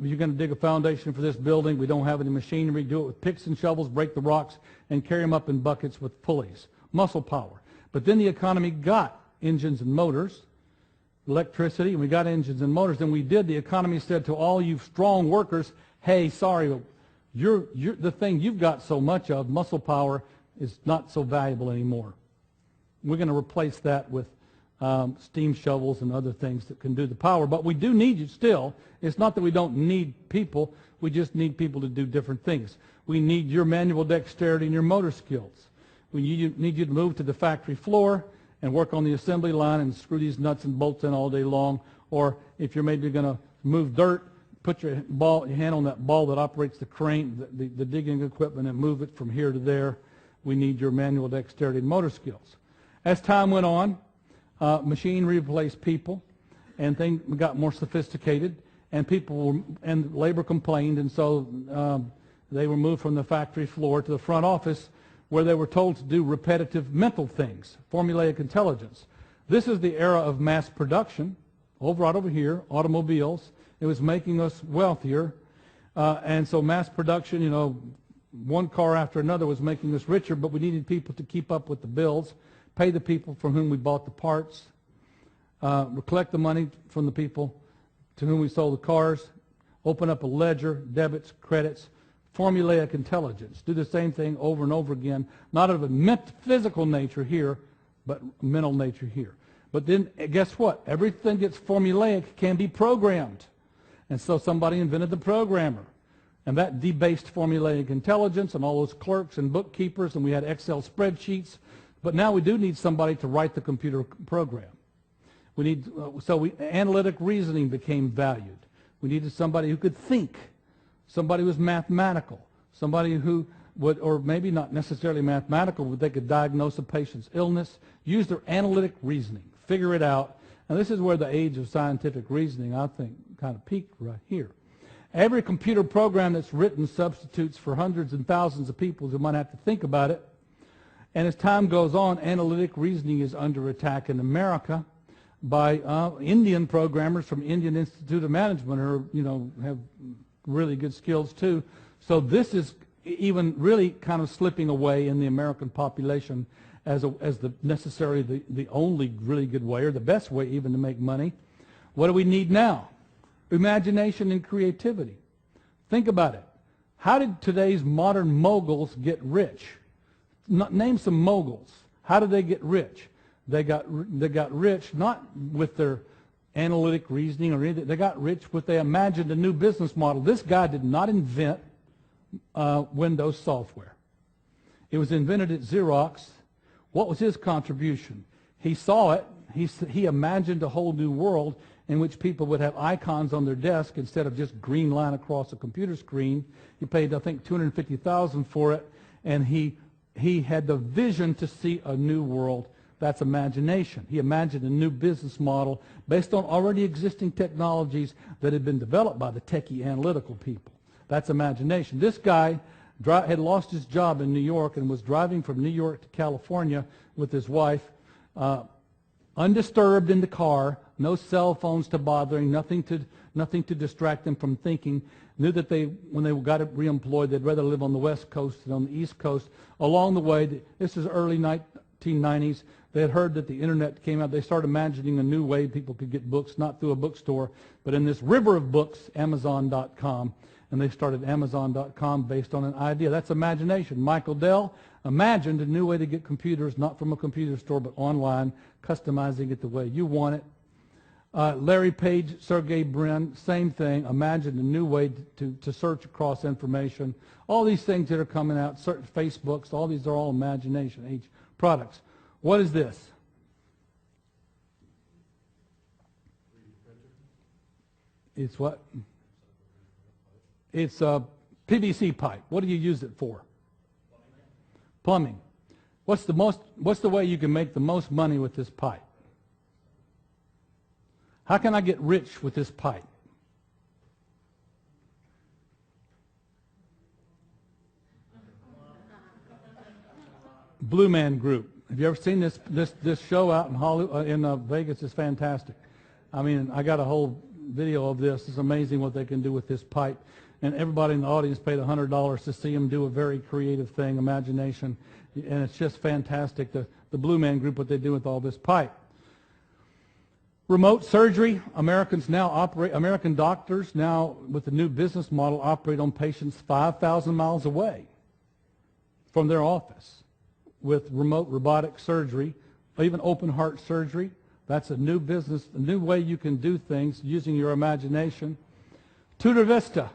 S2: You're going to dig a foundation for this building. We don't have any machinery. Do it with picks and shovels, break the rocks, and carry them up in buckets with pulleys. Muscle power. But then the economy got engines and motors, electricity, and we got engines and motors. And the economy said to all you strong workers, hey, sorry, the thing you've got so much of, muscle power, is not so valuable anymore. We're going to replace that with steam shovels and other things that can do the power. But we do need you still. It's not that we don't need people. We just need people to do different things. We need your manual dexterity and your motor skills. We need you to move to the factory floor and work on the assembly line and screw these nuts and bolts in all day long. Or if you're maybe going to move dirt, put your hand on that ball that operates the crane, the digging equipment, and move it from here to there. We need your manual dexterity and motor skills. As time went on, machinery replaced people, and things got more sophisticated, and labor complained, and so they were moved from the factory floor to the front office, where they were told to do repetitive mental things, formulaic intelligence. This is the era of mass production. Right over here, automobiles. It was making us wealthier, and so mass production, you know, one car after another was making us richer, but we needed people to keep up with the bills, pay the people from whom we bought the parts, collect the money from the people to whom we sold the cars, open up a ledger, debits, credits, formulaic intelligence. Do the same thing over and over again, not of a physical nature here, but mental nature here. But then, guess what? Everything that's formulaic can be programmed. And so somebody invented the programmer. And that debased formulaic intelligence and all those clerks and bookkeepers, and we had Excel spreadsheets. But now we do need somebody to write the computer program. Analytic reasoning became valued. We needed somebody who could think, somebody who was mathematical, somebody who would, or maybe not necessarily mathematical, but they could diagnose a patient's illness, use their analytic reasoning, figure it out. And this is where the age of scientific reasoning, I think, kind of peaked right here. Every computer program that's written substitutes for hundreds and thousands of people who might have to think about it. And as time goes on, analytic reasoning is under attack in America by Indian programmers from Indian Institute of Management who have really good skills too. So this is even really kind of slipping away in the American population as necessarily the only really good way, or the best way even, to make money. What do we need now? Imagination and creativity. Think about it. How did today's modern moguls get rich? Name some moguls. How did they get rich? They got rich not with their analytic reasoning or anything. They got rich they imagined a new business model. This guy did not invent Windows software. It was invented at Xerox. What was his contribution? He saw it. He imagined a whole new world in which people would have icons on their desk instead of just green line across a computer screen. He paid, I think, $250,000 for it, and he had the vision to see a new world. That's imagination. He imagined a new business model based on already existing technologies that had been developed by the techie analytical people. That's imagination. This guy had lost his job in New York and was driving from New York to California with his wife, undisturbed in the car, no cell phones to bother him, nothing to distract them from thinking. Knew that when they got reemployed, they'd rather live on the West Coast than on the East Coast. Along the way, this is early 1990s, they had heard that the internet came out. They started imagining a new way people could get books, not through a bookstore, but in this river of books, Amazon.com. And they started Amazon.com based on an idea. That's imagination. Michael Dell imagined a new way to get computers, not from a computer store, but online, customizing it the way you want it. Larry Page, Sergey Brin, same thing, imagined a new way to search across information. All these things that are coming out, certain Facebooks, all these are all imagination age products. What is this? It's what? It's a PVC pipe. What do you use it for? Plumbing. What's the way you can make the most money with this pipe? How can I get rich with this pipe? Blue Man Group. Have you ever seen this show out in Hollywood, in Vegas? It's fantastic. I mean, I got a whole video of this. It's amazing what they can do with this pipe. And everybody in the audience paid $100 to see them do a very creative thing, imagination. And it's just fantastic, the Blue Man Group, what they do with all this pipe. Remote surgery. American doctors now, with the new business model, operate on patients 5,000 miles away from their office with remote robotic surgery, even open heart surgery. That's a new business, a new way you can do things using your imagination. Tutor Vista.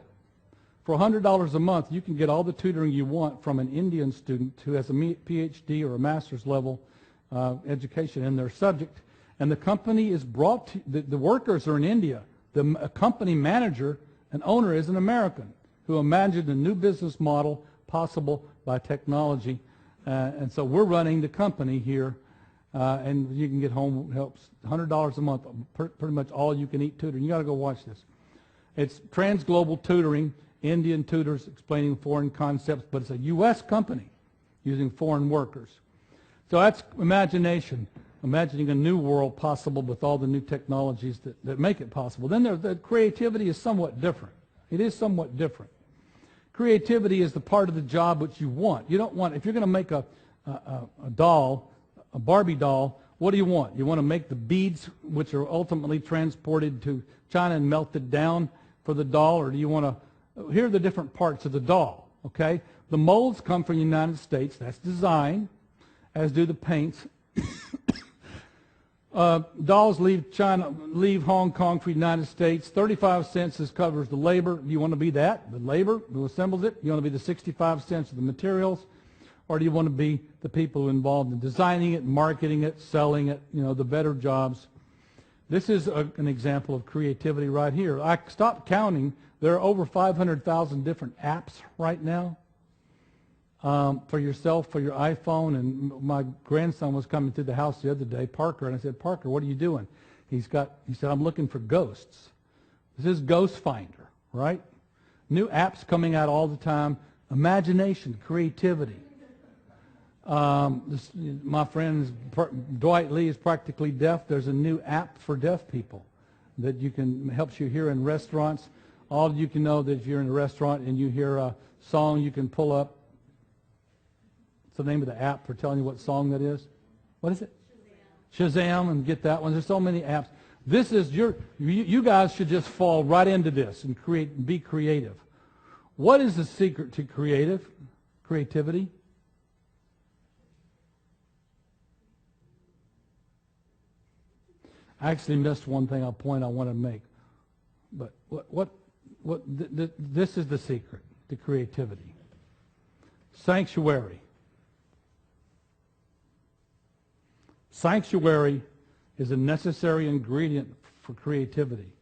S2: For $100 a month, you can get all the tutoring you want from an Indian student who has a PhD or a master's level education in their subject. And the company is brought to, the workers are in India. The company manager and owner is an American who imagined a new business model possible by technology. And so we're running the company here, and you can get home helps $100 a month, pretty much all you can eat tutoring. You got to go watch this. It's transglobal tutoring, Indian tutors explaining foreign concepts, but it's a U.S. company using foreign workers. So that's imagination, imagining a new world possible with all the new technologies that make it possible. Then the creativity is somewhat different. It is somewhat different. Creativity is the part of the job which you want. You don't want, if you're going to make a doll, a Barbie doll, what do you want? You want to make the beads which are ultimately transported to China and melted down for the doll, or do you want to, here are the different parts of the doll, okay? The molds come from the United States, that's design, as do the paints. Dolls leave China, leave Hong Kong for the United States. 35 cents covers the labor. Do you want to be that, the labor who assembles it? You want to be the 65 cents of the materials? Or do you want to be the people involved in designing it, marketing it, selling it, you know, the better jobs? This is an example of creativity right here. I stopped counting. There are over 500,000 different apps right now for yourself, for your iPhone. And my grandson was coming through the house the other day, Parker, and I said, Parker, what are you doing? He said, I'm looking for ghosts. This is Ghost Finder, right? New apps coming out all the time. Imagination, creativity. My friend Dwight Lee is practically deaf. There's a new app for deaf people that helps you hear in restaurants. All you can know that if you're in a restaurant and you hear a song, you can pull up. What's the name of the app for telling you what song that is? What is it? Shazam, and get that one. There's so many apps. This is you guys should just fall right into this and be creative. What is the secret to creativity? I actually missed one thing, point I want to make. But this is the secret to creativity. Sanctuary. Sanctuary is a necessary ingredient for creativity.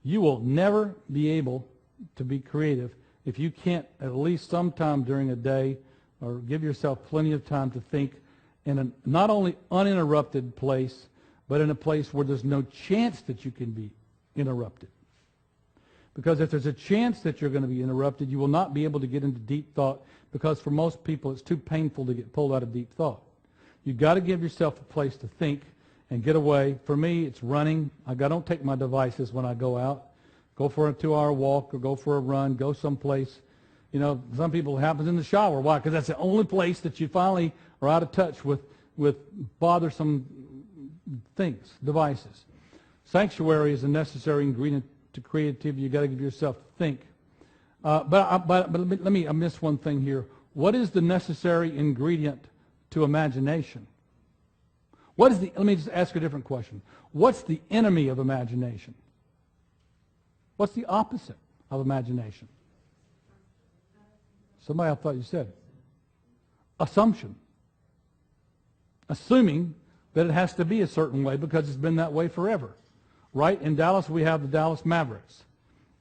S2: You will never be able to be creative if you can't at least sometime during a day or give yourself plenty of time to think in a not only uninterrupted place, but in a place where there's no chance that you can be interrupted. Because if there's a chance that you're going to be interrupted, you will not be able to get into deep thought, because for most people it's too painful to get pulled out of deep thought. You've got to give yourself a place to think and get away. For me, it's running. I don't take my devices when I go out. Go for a 2-hour walk or go for a run, go someplace. You know, some people it happens in the shower. Why? Because that's the only place that you finally are out of touch with bothersome things, devices. Sanctuary is a necessary ingredient to creativity. You've got to give yourself to think. But let me, I missed one thing here. What is the necessary ingredient to imagination? Let me just ask a different question. What's the enemy of imagination? What's the opposite of imagination? Somebody I thought you said. Assumption. Assuming that it has to be a certain way because it's been that way forever. Right? In Dallas, we have the Dallas Mavericks.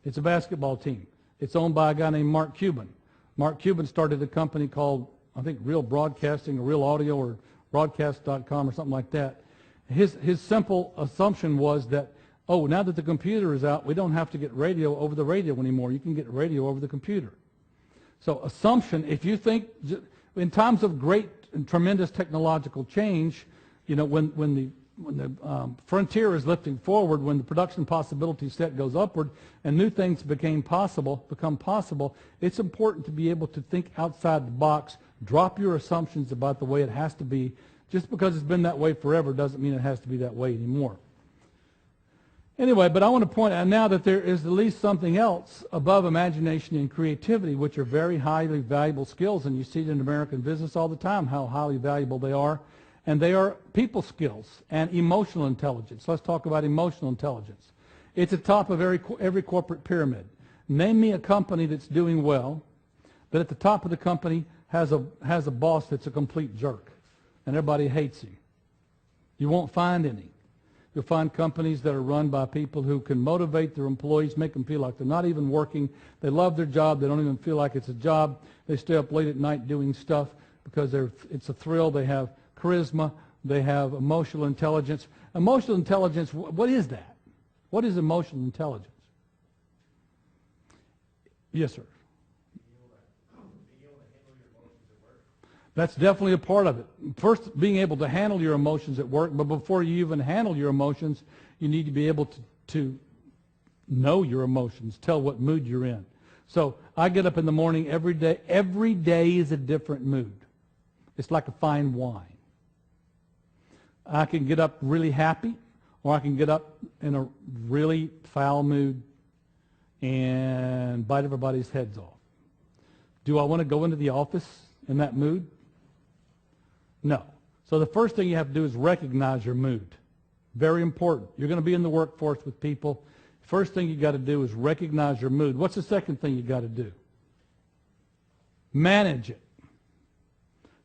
S2: It's a basketball team. It's owned by a guy named Mark Cuban. Mark Cuban started a company called, I think, Real Broadcasting or Real Audio or Broadcast.com or something like that. His simple assumption was that, oh, now that the computer is out, we don't have to get radio over the radio anymore. You can get radio over the computer. So assumption, if you think, in times of great and tremendous technological change, you know, when the frontier is lifting forward, when the production possibility set goes upward and new things become possible, it's important to be able to think outside the box, drop your assumptions about the way it has to be. Just because it's been that way forever doesn't mean it has to be that way anymore. Anyway, but I want to point out now that there is at least something else above imagination and creativity, which are very highly valuable skills, and you see it in American business all the time, how highly valuable they are. And they are people skills and emotional intelligence. Let's talk about emotional intelligence. It's at the top of every corporate pyramid. Name me a company that's doing well, but at the top of the company has a boss that's a complete jerk, and everybody hates him. You won't find any. You'll find companies that are run by people who can motivate their employees, make them feel like they're not even working. They love their job. They don't even feel like it's a job. They stay up late at night doing stuff because it's a thrill. They have charisma. They have emotional intelligence. Emotional intelligence, what is that? What is emotional intelligence? Yes, sir. That's definitely a part of it. First, being able to handle your emotions at work, but before you even handle your emotions, you need to be able to know your emotions, tell what mood you're in. So I get up in the morning every day. Every day is a different mood. It's like a fine wine. I can get up really happy, or I can get up in a really foul mood and bite everybody's heads off. Do I want to go into the office in that mood? No. So the first thing you have to do is recognize your mood. Very important. You're going to be in the workforce with people. First thing you got to do is recognize your mood. What's the second thing you got to do? Manage it.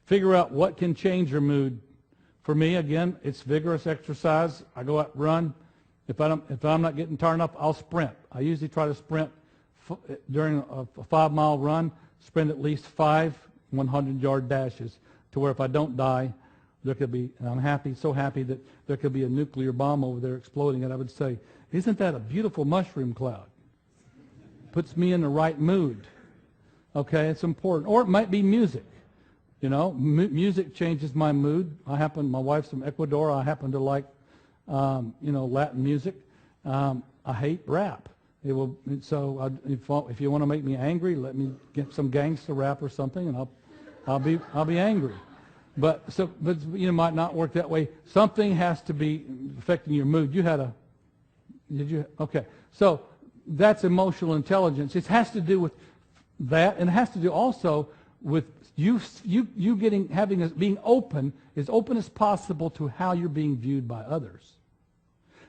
S2: Figure out what can change your mood. For me, again, it's vigorous exercise. I go out and run. If I'm not getting tired enough, I'll sprint. I usually try to sprint during a 5-mile run, sprint at least 5 100-yard dashes, to where if I don't die, there could be, and I'm so happy that there could be a nuclear bomb over there exploding, and I would say, isn't that a beautiful mushroom cloud? Puts me in the right mood. Okay, it's important. Or it might be music. You know, music changes my mood. My wife's from Ecuador. I happen to like, Latin music. I hate rap. If you want to make me angry, let me get some gangster rap or something, and I'll be angry. But you might not work that way. Something has to be affecting your mood. Okay. So that's emotional intelligence. It has to do with that, and it has to do also with being open, as open as possible to how you're being viewed by others.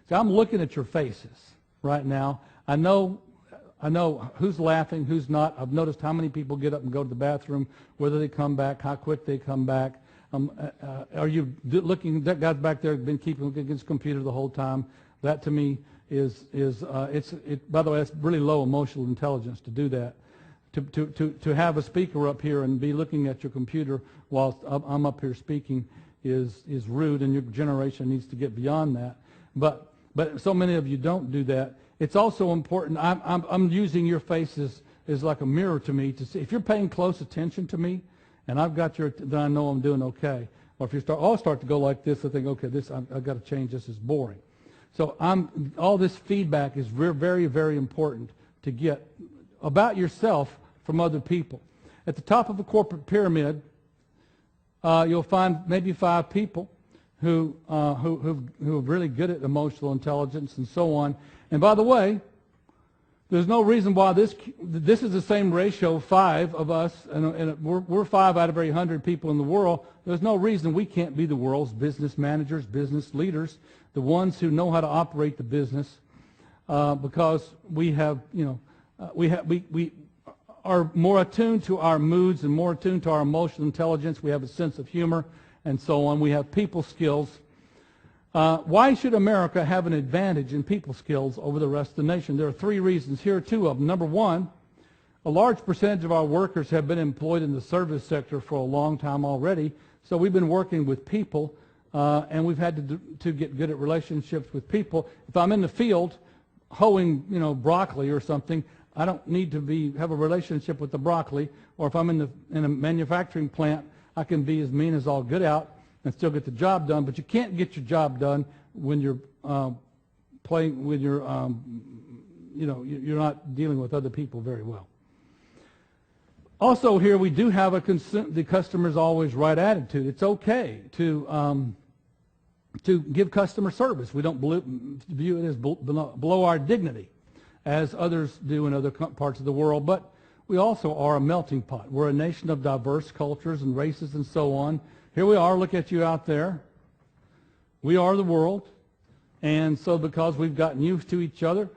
S2: So I'm looking at your faces right now. I know who's laughing, who's not. I've noticed how many people get up and go to the bathroom, whether they come back, how quick they come back. Are you looking? That guy's back there been keeping looking against the computer the whole time. That to me is by the way, it's really low emotional intelligence to do that. to have a speaker up here and be looking at your computer while I'm up here speaking is rude, and your generation needs to get beyond that. But so many of you don't do that. It's also important. I'm using your faces as like a mirror to me to see if you're paying close attention to me, and I've got your, then I know I'm doing okay. Or if you start to go like this, I think, okay, I've got to change. This is boring. So all this feedback is very, very important to get about yourself from other people. At the top of a corporate pyramid, you'll find maybe 5 people who are really good at emotional intelligence and so on. And by the way, there's no reason why this is the same ratio, 5 of us, and we're 5 out of every 100 people in the world. There's no reason we can't be the world's business managers, business leaders, the ones who know how to operate the business, because we have, we are more attuned to our moods and more attuned to our emotional intelligence. We have a sense of humor and so on. We have people skills. Why should America have an advantage in people skills over the rest of the nation? There are 3 reasons. Here are 2 of them. Number 1, a large percentage of our workers have been employed in the service sector for a long time already, so we've been working with people, and we've had to get good at relationships with people. If I'm in the field hoeing, broccoli or something, I don't need to have a relationship with the broccoli. Or if I'm in a manufacturing plant, I can be as mean as all get out and still get the job done. But you can't get your job done when you're playing, when you're, you're not dealing with other people very well. Also here we do have the customer's always right attitude. It's okay to give customer service. We don't view it as below our dignity, as others do in other parts of the world. But we also are a melting pot. We're a nation of diverse cultures and races and so on. Here we are. Look at you out there. We are the world. And so because we've gotten used to each other,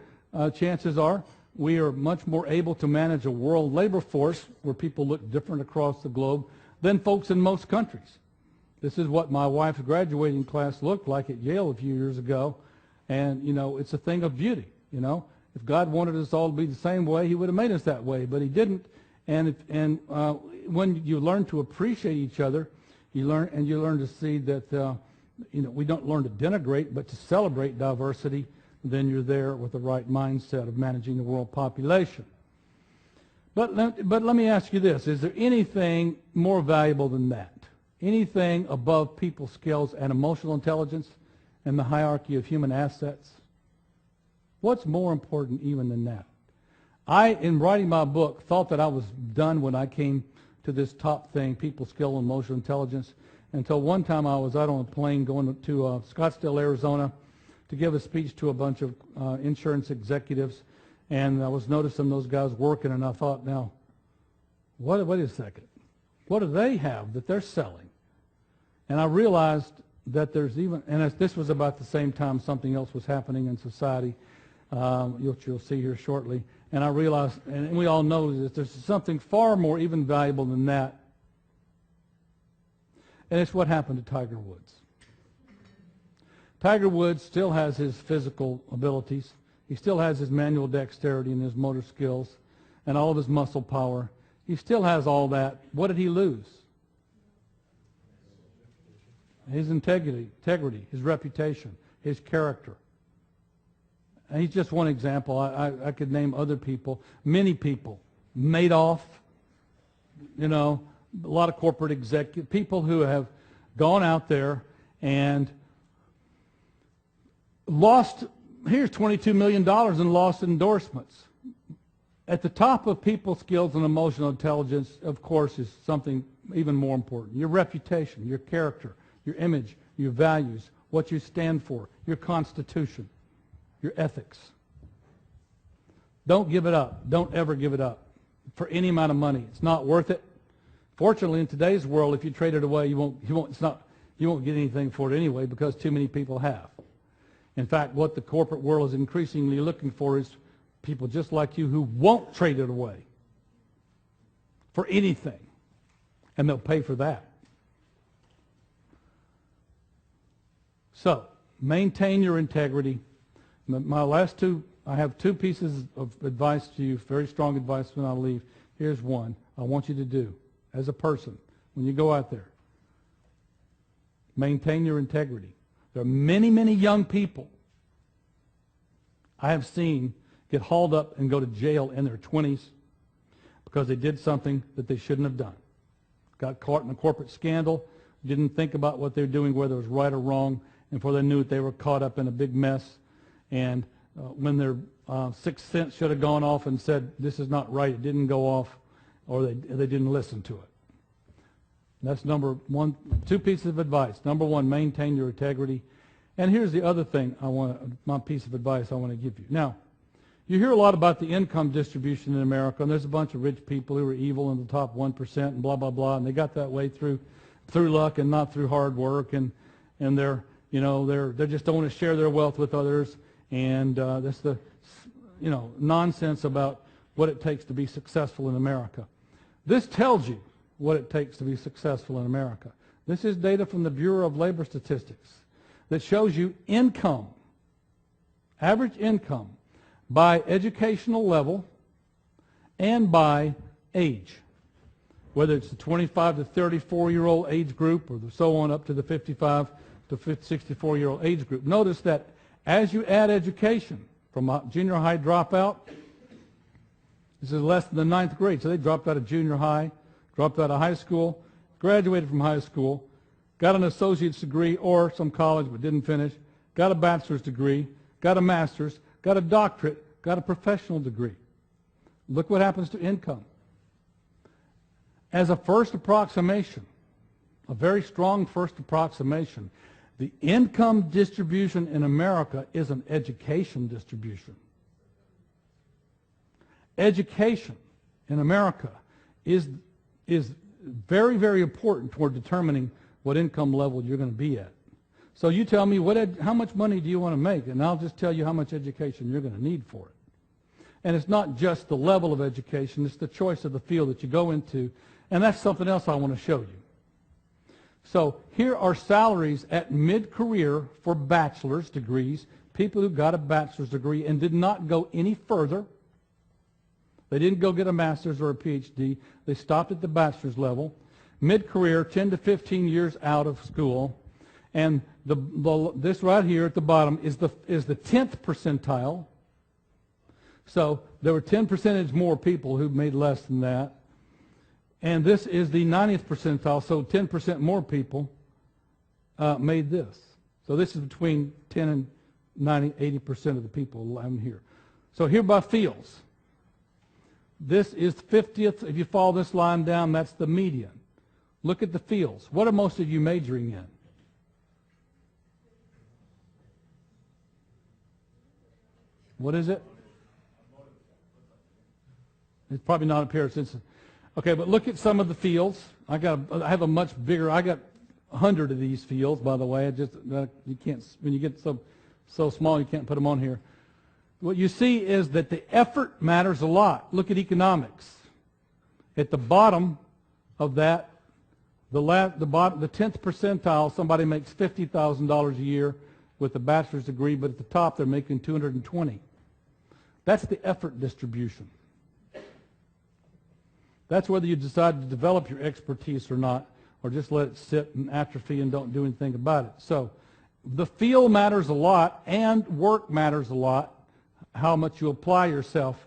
S2: chances are we are much more able to manage a world labor force where people look different across the globe than folks in most countries. This is what my wife's graduating class looked like at Yale a few years ago. And, it's a thing of beauty, If God wanted us all to be the same way, he would have made us that way, but he didn't. And when you learn to appreciate each other, you learn to see that we don't learn to denigrate, but to celebrate diversity. Then you're there with the right mindset of managing the world population. But let me ask you this: is there anything more valuable than that? Anything above people skills and emotional intelligence and the hierarchy of human assets? What's more important even than that? In writing my book, thought that I was done when I came to this top thing, people skill and emotional intelligence, until one time I was out on a plane going to Scottsdale, Arizona, to give a speech to a bunch of insurance executives, and I was noticing those guys working, and I thought, now, wait a second. What do they have that they're selling? And I realized that there's this was about the same time something else was happening in society, you'll see here shortly. And I realized, and we all know that there's something far more even valuable than that. And it's what happened to Tiger Woods. Tiger Woods still has his physical abilities. He still has his manual dexterity and his motor skills and all of his muscle power. He still has all that. What did he lose? His integrity, his reputation, his character. And he's just one example. I could name other people, many people. Madoff, a lot of corporate executives, people who have gone out there and lost, here's $22 million in lost endorsements. At the top of people skills and emotional intelligence, of course, is something even more important. Your reputation, your character, your image, your values, what you stand for, your constitution, your ethics. Don't give it up. Don't ever give it up for any amount of money. It's not worth it. Fortunately, in today's world, if you trade it away, you won't get anything for it anyway, because too many people have. In fact, what the corporate world is increasingly looking for is people just like you who won't trade it away for anything, and they'll pay for that. So, maintain your integrity. I have 2 pieces of advice to you, very strong advice when I leave. Here's one I want you to do as a person when you go out there. Maintain your integrity. There are many, many young people I have seen get hauled up and go to jail in their 20s because they did something that they shouldn't have done. Got caught in a corporate scandal, didn't think about what they were doing, whether it was right or wrong, and before they knew it, they were caught up in a big mess. And when their sixth sense should have gone off and said, this is not right, it didn't go off, or they didn't listen to it. That's number one. Two pieces of advice. Number one, maintain your integrity. And here's the other thing my piece of advice I want to give you. Now, you hear a lot about the income distribution in America, and there's a bunch of rich people who are evil in the top 1% and blah, blah, blah, and they got that way through luck and not through hard work, and they just don't want to share their wealth with others, and that's the nonsense about what it takes to be successful in America. This tells you what it takes to be successful in America. This is data from the Bureau of Labor Statistics that shows you income, average income, by educational level and by age, whether it's the 25 to 34-year-old age group or so on up to the 55 to 64-year-old age group. Notice that as you add education from a junior high dropout, this is less than the ninth grade, so they dropped out of junior high, dropped out of high school, graduated from high school, got an associate's degree or some college but didn't finish, got a bachelor's degree, got a master's, got a doctorate, got a professional degree. Look what happens to income. As a first approximation, a very strong first approximation, the income distribution in America is an education distribution. Education in America is very, very important toward determining what income level you're going to be at. So you tell me, how much money do you want to make? And I'll just tell you how much education you're going to need for it. And it's not just the level of education, it's the choice of the field that you go into. And that's something else I want to show you. So here are salaries at mid-career for bachelor's degrees, people who got a bachelor's degree and did not go any further. They didn't go get a master's or a PhD. They stopped at the bachelor's level. Mid-career, 10 to 15 years out of school. And this right here at the bottom is the 10th percentile. So there were 10% more people who made less than that. And this is the 90th percentile, so 10% more people made this. So this is between 10 and 90, 80% of the people I'm here. So here by fields. This is 50th. If you follow this line down, that's the median. Look at the fields. What are most of you majoring in? What is it? It's probably not up here since. Okay, but look at some of the fields. I have a much bigger. I got 100 of these fields, by the way. You can't, when you get so small, you can't put them on here. What you see is that the effort matters a lot. Look at economics. At the bottom of that, the 10th percentile, somebody makes $50,000 a year with a bachelor's degree, but at the top they're making $220,000. That's the effort distribution. That's whether you decide to develop your expertise or not, or just let it sit and atrophy and don't do anything about it. So the field matters a lot, and work matters a lot, how much you apply yourself.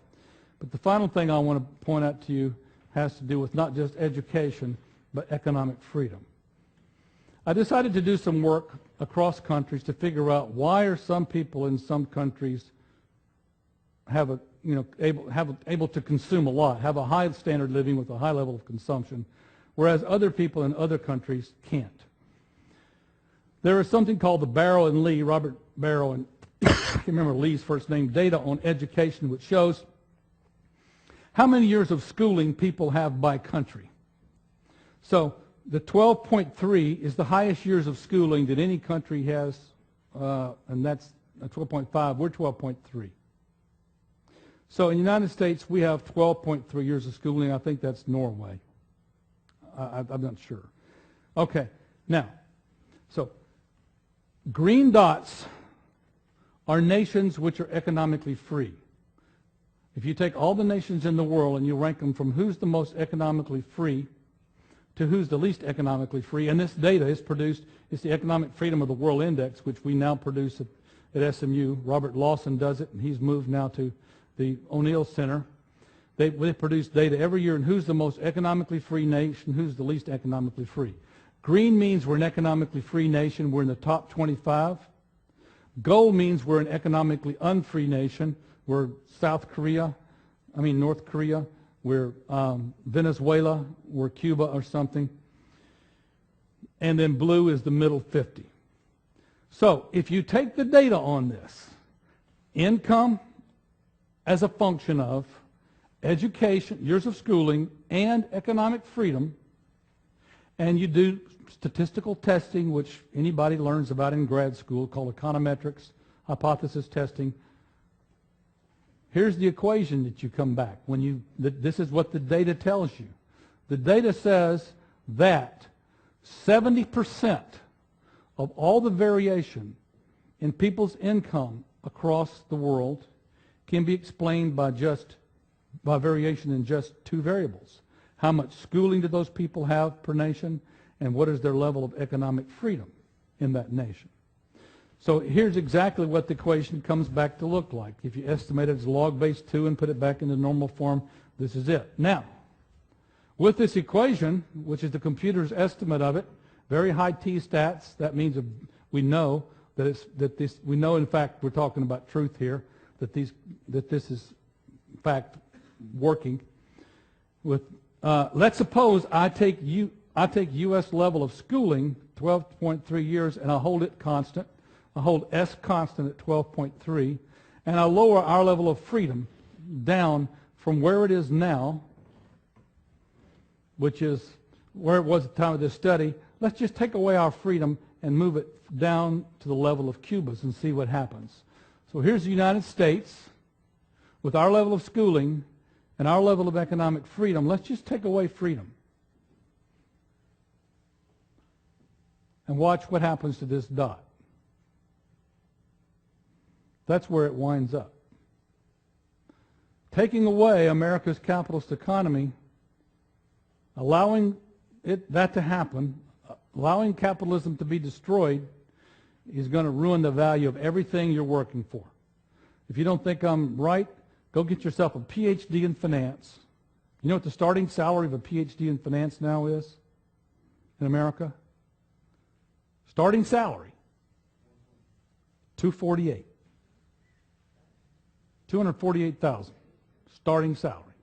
S2: But the final thing I want to point out to you has to do with not just education, but economic freedom. I decided to do some work across countries to figure out why are some people in some countries able to consume a lot, have a high standard of living with a high level of consumption, whereas other people in other countries can't. There is something called the Barrow and Lee, Robert Barrow, and I can't remember Lee's first name, data on education, which shows how many years of schooling people have by country. So the 12.3 is the highest years of schooling that any country has, and that's 12.5. We're 12.3. So in the United States, we have 12.3 years of schooling. I think that's Norway. I'm not sure. Okay, now, so green dots are nations which are economically free. If you take all the nations in the world and you rank them from who's the most economically free to who's the least economically free, and this data is produced, it's the Economic Freedom of the World Index, which we now produce at SMU. Robert Lawson does it, and he's moved now to the O'Neill Center. They produce data every year on who's the most economically free nation, who's the least economically free. Green means we're an economically free nation. We're in the top 25. Gold means we're an economically unfree nation. We're North Korea. We're Venezuela. We're Cuba or something. And then blue is the middle 50. So if you take the data on this, income as a function of education, years of schooling, and economic freedom, and you do statistical testing, which anybody learns about in grad school, called econometrics, hypothesis testing. Here's the equation that you come back. This is what the data tells you. The data says that 70% of all the variation in people's income across the world can be explained by variation in just two variables. How much schooling do those people have per nation, and what is their level of economic freedom in that nation? So here's exactly what the equation comes back to look like. If you estimate it as log base 2 and put it back into normal form, this is it. Now, with this equation, which is the computer's estimate of it, very high t-stats, that means we know we know, in fact, we're talking about truth here, that this is in fact working. Let's suppose I take U.S. level of schooling, 12.3 years, and I hold it constant. I hold S constant at 12.3, and I lower our level of freedom down from where it is now, which is where it was at the time of this study. Let's just take away our freedom and move it down to the level of Cuba's and see what happens. So here's the United States with our level of schooling and our level of economic freedom. Let's just take away freedom and watch what happens to this dot. That's where it winds up. Taking away America's capitalist economy, allowing that to happen, allowing capitalism to be destroyed, is going to ruin the value of everything you're working for. If you don't think I'm right, go get yourself a PhD in finance. You know what the starting salary of a PhD in finance now is in America? Starting salary, $248,000 starting salary.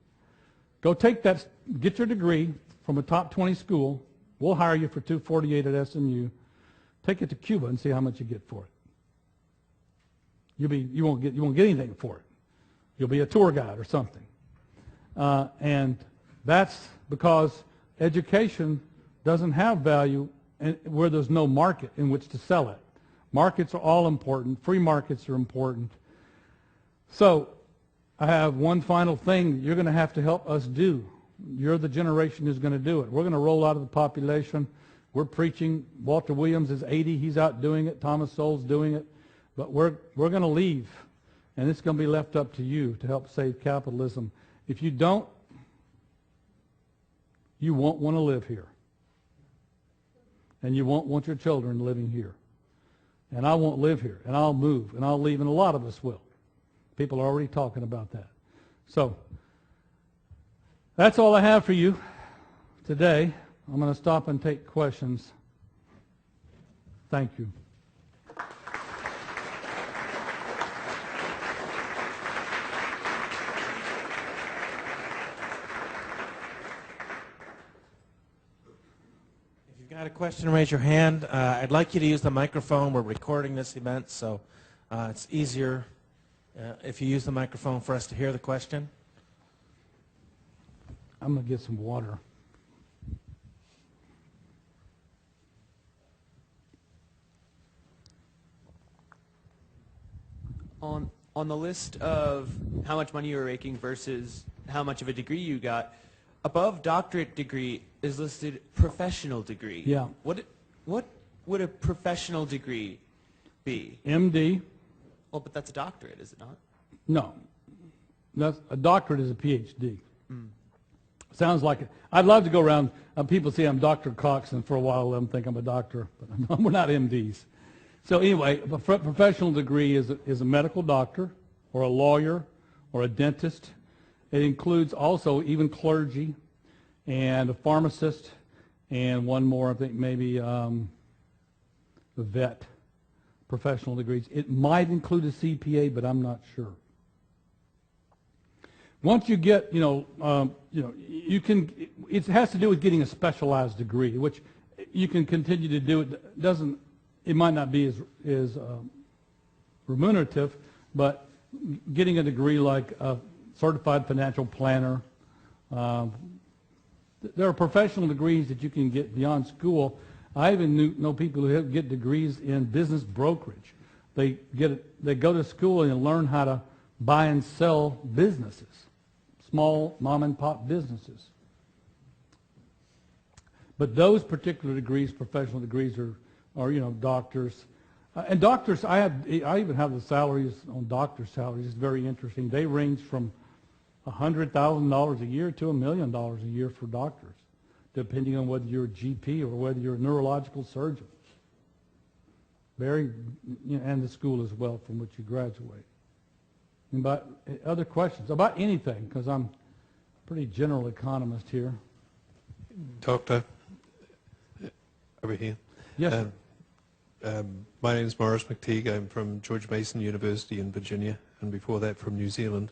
S2: Go take that, get your degree from a top 20 school. We'll hire you for $248 at SMU. Take it to Cuba and see how much you get for it. You won't get anything for it. You'll be a tour guide or something. And that's because education doesn't have value where there's no market in which to sell it. Markets are all important. Free markets are important. So I have one final thing that you're going to have to help us do. You're the generation who's going to do it. We're going to roll out of the population. We're preaching. Walter Williams is 80. He's out doing it. Thomas Sowell's doing it. But we're going to leave, and it's going to be left up to you to help save capitalism. If you don't, you won't want to live here. And you won't want your children living here. And I won't live here, and I'll move, and I'll leave, and a lot of us will. People are already talking about that. So that's all I have for you today. I'm going to stop and take questions. Thank you.
S1: If you've got a question, raise your hand. I'd like you to use the microphone. We're recording this event, so it's easier if you use the microphone for us to hear the question.
S2: I'm going to get some water.
S3: On the list of how much money you were making versus how much of a degree you got, above doctorate degree is listed professional degree.
S2: Yeah.
S3: What would a professional degree be?
S2: MD.
S3: Well, but that's a doctorate, is it not?
S2: No. a doctorate is a PhD. Sounds like it. I'd love to go around. People say I'm Dr. Cox, and for a while let them think I'm a doctor, but we're not MDs. So anyway, a professional degree is a medical doctor or a lawyer or a dentist. It includes also even clergy and a pharmacist and one more, I think maybe a vet, professional degrees. It might include a CPA, but I'm not sure. Once you get, you can. It has to do with getting a specialized degree, which you can continue to do. It might not be as remunerative, but getting a degree like a certified financial planner. There are professional degrees that you can get beyond school. I even know people who get degrees in business brokerage. They go to school and learn how to buy and sell businesses, small mom and pop businesses. But those particular degrees, professional degrees, are doctors. And doctors, I even have the salaries on doctor salaries. It's very interesting. They range from $100,000 a year to $1 million a year for doctors, depending on whether you're a GP or whether you're a neurological surgeon. And the school as well from which you graduate. But other questions about anything, because I'm a pretty general economist here.
S4: Doctor, over here.
S2: Yes.
S4: My name is Maurice McTeague. I'm from George Mason University in Virginia, and before that from New Zealand.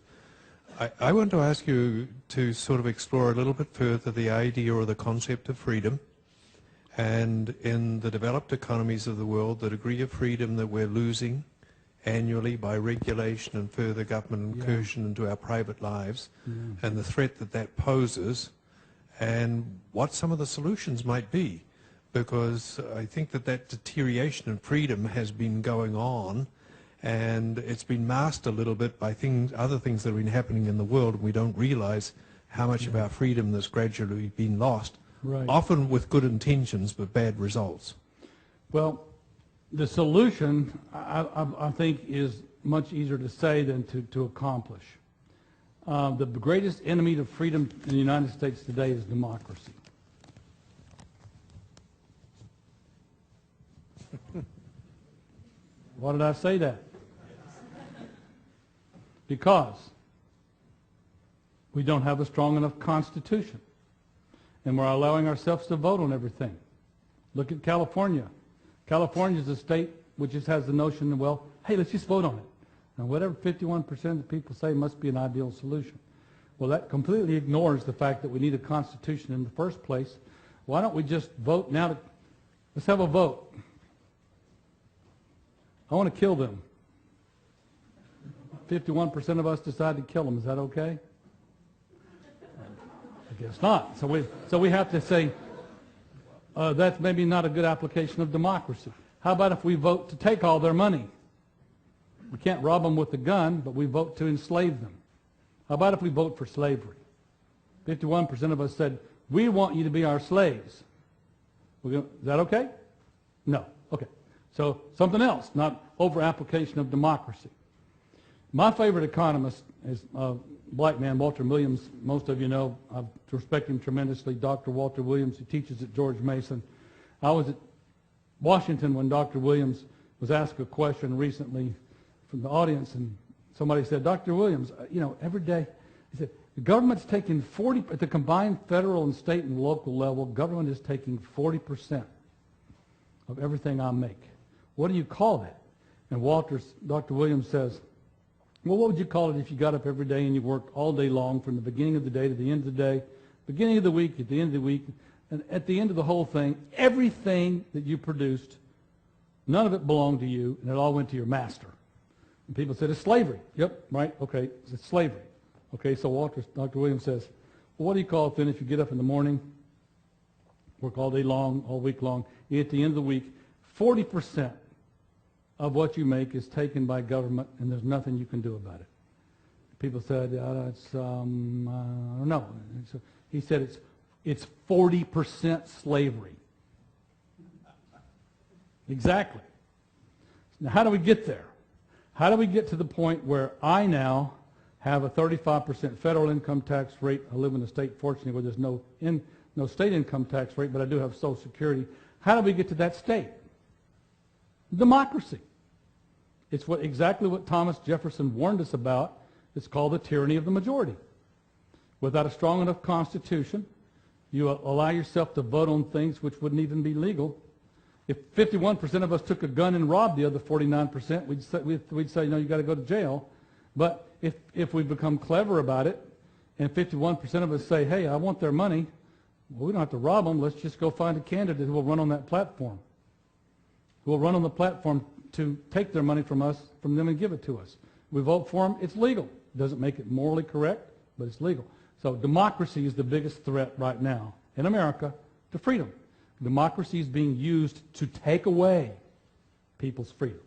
S4: I want to ask you to sort of explore a little bit further the idea or the concept of freedom, and in the developed economies of the world, the degree of freedom that we're losing annually by regulation and further government incursion into our private lives, and the threat that poses, and what some of the solutions might be. Because I think that deterioration in freedom has been going on, and it's been masked a little bit by other things that have been happening in the world, and we don't realize how much of our freedom that's gradually been lost, often with good intentions but bad results.
S2: Well, the solution, I think, is much easier to say than to accomplish. The greatest enemy to freedom in the United States today is democracy. Why did I say that? Because we don't have a strong enough Constitution, and we're allowing ourselves to vote on everything. Look at California. California is a state which just has the notion that, well, hey, let's just vote on it. And whatever 51% of the people say must be an ideal solution. Well, that completely ignores the fact that we need a Constitution in the first place. Why don't we just vote now? Let's have a vote. I want to kill them. 51% of us decide to kill them. Is that okay? I guess not. So we have to say that's maybe not a good application of democracy. How about if we vote to take all their money? We can't rob them with a gun, but we vote to enslave them. How about if we vote for slavery? 51% of us said, we want you to be our slaves. Is that okay? No. Okay. So something else, not over-application of democracy. My favorite economist is a black man, Walter Williams. Most of you know. I respect him tremendously. Dr. Walter Williams, who teaches at George Mason. I was at Washington when Dr. Williams was asked a question recently from the audience, and somebody said, Dr. Williams, every day, he said, the government's taking 40%, at the combined federal and state and local level, government is taking 40% of everything I make. What do you call that? And Dr. Williams says, well, what would you call it if you got up every day and you worked all day long from the beginning of the day to the end of the day, beginning of the week, at the end of the week, and at the end of the whole thing, everything that you produced, none of it belonged to you, and it all went to your master. And people said, it's slavery. Yep, right, okay, it's slavery. Okay, so Dr. Williams says, well, what do you call it then if you get up in the morning, work all day long, all week long, and at the end of the week, 40% of what you make is taken by government, and there's nothing you can do about it. People said, I don't know. So he said it's 40% slavery. Exactly. Now, how do we get there? How do we get to the point where I now have a 35% federal income tax rate. I live in a state, fortunately, where there's no state income tax rate, but I do have Social Security. How do we get to that state? Democracy. It's exactly what Thomas Jefferson warned us about. It's called the tyranny of the majority. Without a strong enough constitution, you allow yourself to vote on things which wouldn't even be legal. If 51% of us took a gun and robbed the other 49%, we'd say, no, you got to go to jail. But if we become clever about it, and 51% of us say, hey, I want their money, well, we don't have to rob them. Let's just go find a candidate who will run on that platform, who will run on the platform to take their money from them and give it to us. We vote for them. It's legal. Doesn't make it morally correct, but it's legal. So democracy is the biggest threat right now in America to freedom. Democracy is being used to take away people's freedoms.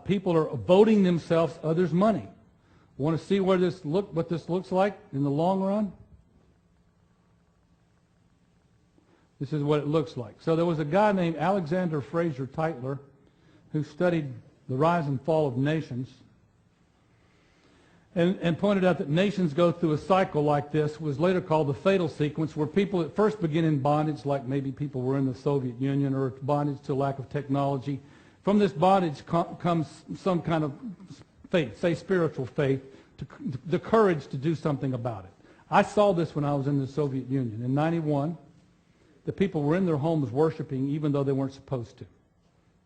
S2: People are voting themselves others' money. Want to see what this looks like in the long run? This is what it looks like. So there was a guy named Alexander Fraser Tytler who studied the rise and fall of nations and pointed out that nations go through a cycle like this, was later called the fatal sequence, where people at first begin in bondage, like maybe people were in the Soviet Union, or bondage to lack of technology. From this bondage comes some kind of faith, say spiritual faith, the courage to do something about it. I saw this when I was in the Soviet Union. In '91, the people were in their homes worshiping even though they weren't supposed to.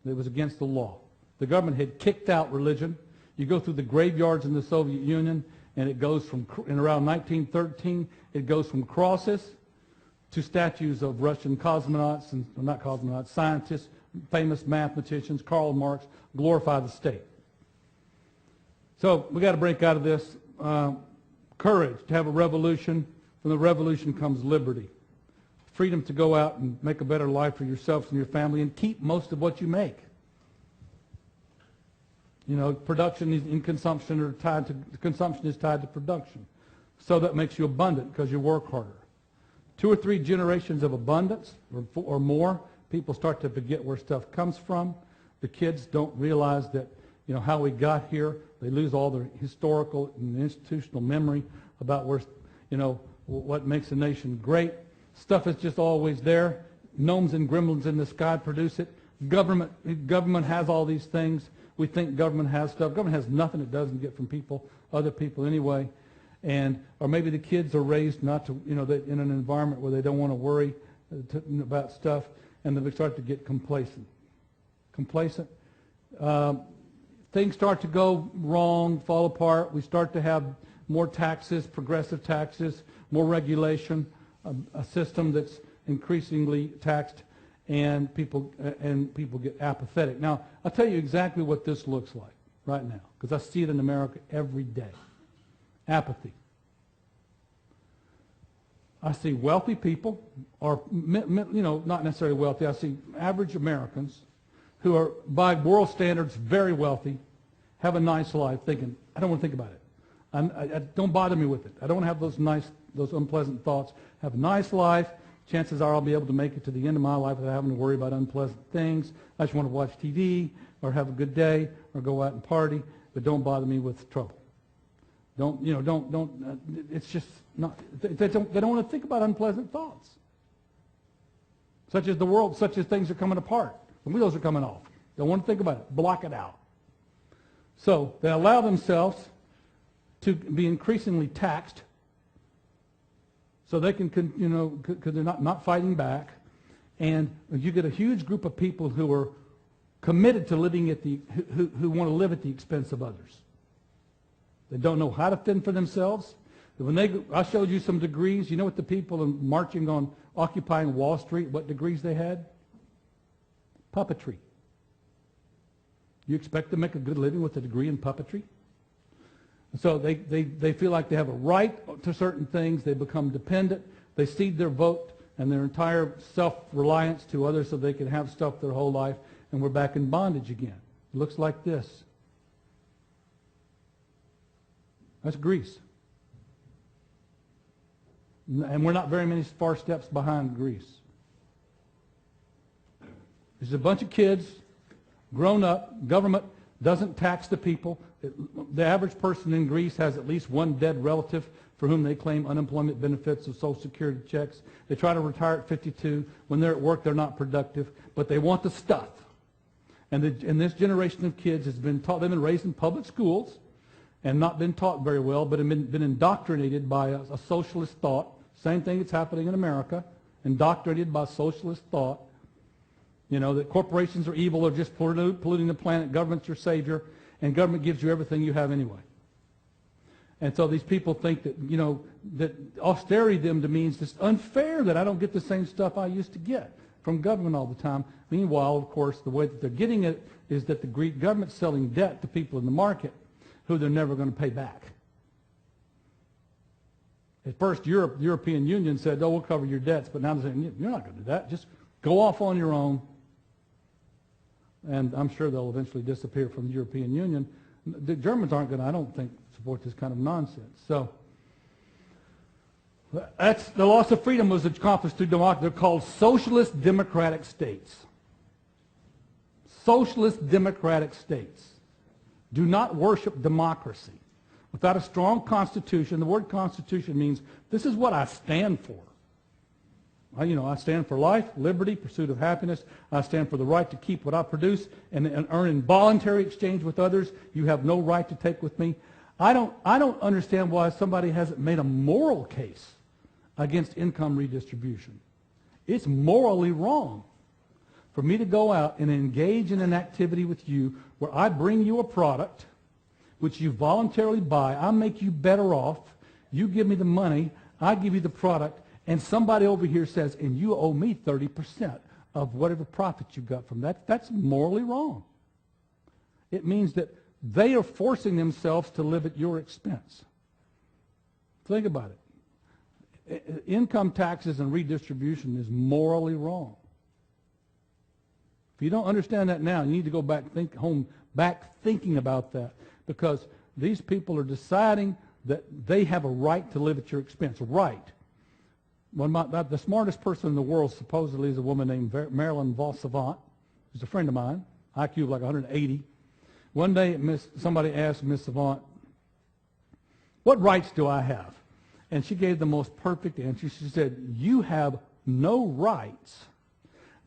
S2: It was against the law. The government had kicked out religion. You go through the graveyards in the Soviet Union, and it goes from, in around 1913, it goes from crosses to statues of Russian cosmonauts, and well, not cosmonauts, scientists, famous mathematicians, Karl Marx, glorify the state. So we got to break out of this. Courage to have a revolution. From the revolution comes liberty. Freedom to go out and make a better life for yourselves and your family, and keep most of what you make. Production and consumption are tied to, consumption is tied to production. So that makes you abundant because you work harder. 2 or 3 generations of abundance or more, people start to forget where stuff comes from. The kids don't realize that, how we got here. They lose all their historical and institutional memory about where, what makes a nation great. Stuff is just always there. Gnomes and gremlins in the sky produce it. Government has all these things. We think government has stuff. Government has nothing it doesn't get from people, other people anyway. Or maybe the kids are raised not to, in an environment where they don't want to worry about stuff, and then they start to get complacent. Things start to go wrong, fall apart. We start to have more taxes, progressive taxes, more regulation, a system that's increasingly taxed, and people get apathetic. Now, I'll tell you exactly what this looks like right now, because I see it in America every day. Apathy. I see wealthy people, or not necessarily wealthy. I see average Americans who are, by world standards, very wealthy, have a nice life, thinking, I don't want to think about it. Don't bother me with it. I don't have those unpleasant thoughts. Have a nice life. Chances are I'll be able to make it to the end of my life without having to worry about unpleasant things. I just want to watch TV or have a good day or go out and party, but don't bother me with trouble. It's just not, they don't want to think about unpleasant thoughts. Such as the world, such as things are coming apart. The wheels are coming off. Don't want to think about it. Block it out. So they allow themselves to be increasingly taxed, so they can, because they're not fighting back, and you get a huge group of people who are committed to living who want to live at the expense of others. They don't know how to fend for themselves. I showed you some degrees. You know what the people marching on occupying Wall Street, what degrees they had? Puppetry. You expect to make a good living with a degree in puppetry? So they feel like they have a right to certain things. They become dependent. They cede their vote and their entire self-reliance to others so they can have stuff their whole life, and we're back in bondage again. It looks like this. That's Greece. And we're not very many far steps behind Greece. There's a bunch of kids, grown up, government doesn't tax the people. The average person in Greece has at least one dead relative for whom they claim unemployment benefits or Social Security checks. They try to retire at 52. When they're at work, they're not productive, but they want the stuff. And this generation of kids has been taught, they've been raised in public schools and not been taught very well, but have been indoctrinated by a socialist thought. Same thing that's happening in America, indoctrinated by socialist thought. You know, that corporations are evil, they're just polluting the planet, government's your savior, and government gives you everything you have anyway. And so these people think that, you know, that austerity to them means it's unfair that I don't get the same stuff I used to get from government all the time. Meanwhile, of course, the way that they're getting it is that the Greek government's selling debt to people in the market who they're never going to pay back. At first, the European Union said, oh, we'll cover your debts, but now they're saying, you're not going to do that. Just go off on your own. And I'm sure they'll eventually disappear from the European Union. The Germans aren't going to, I don't think, support this kind of nonsense. So that's the loss of freedom was accomplished through democracy. They're called socialist democratic states. Socialist democratic states do not worship democracy. Without a strong constitution, the word constitution means this is what I stand for. I stand for life, liberty, pursuit of happiness. I stand for the right to keep what I produce and earn in voluntary exchange with others. You have no right to take with me. I don't understand why somebody hasn't made a moral case against income redistribution. It's morally wrong for me to go out and engage in an activity with you where I bring you a product which you voluntarily buy. I make you better off. You give me the money. I give you the product. And somebody over here says, and you owe me 30% of whatever profit you got from that. That's morally wrong. It means that they are forcing themselves to live at your expense. Think about it. Income taxes and redistribution is morally wrong. If you don't understand that now, you need to go back thinking about that, because these people are deciding that they have a right to live at your expense. Right. The smartest person in the world supposedly is a woman named Marilyn Savant, who's a friend of mine, IQ of like 180. One day somebody asked Miss Savant, what rights do I have? And she gave the most perfect answer. She said, you have no rights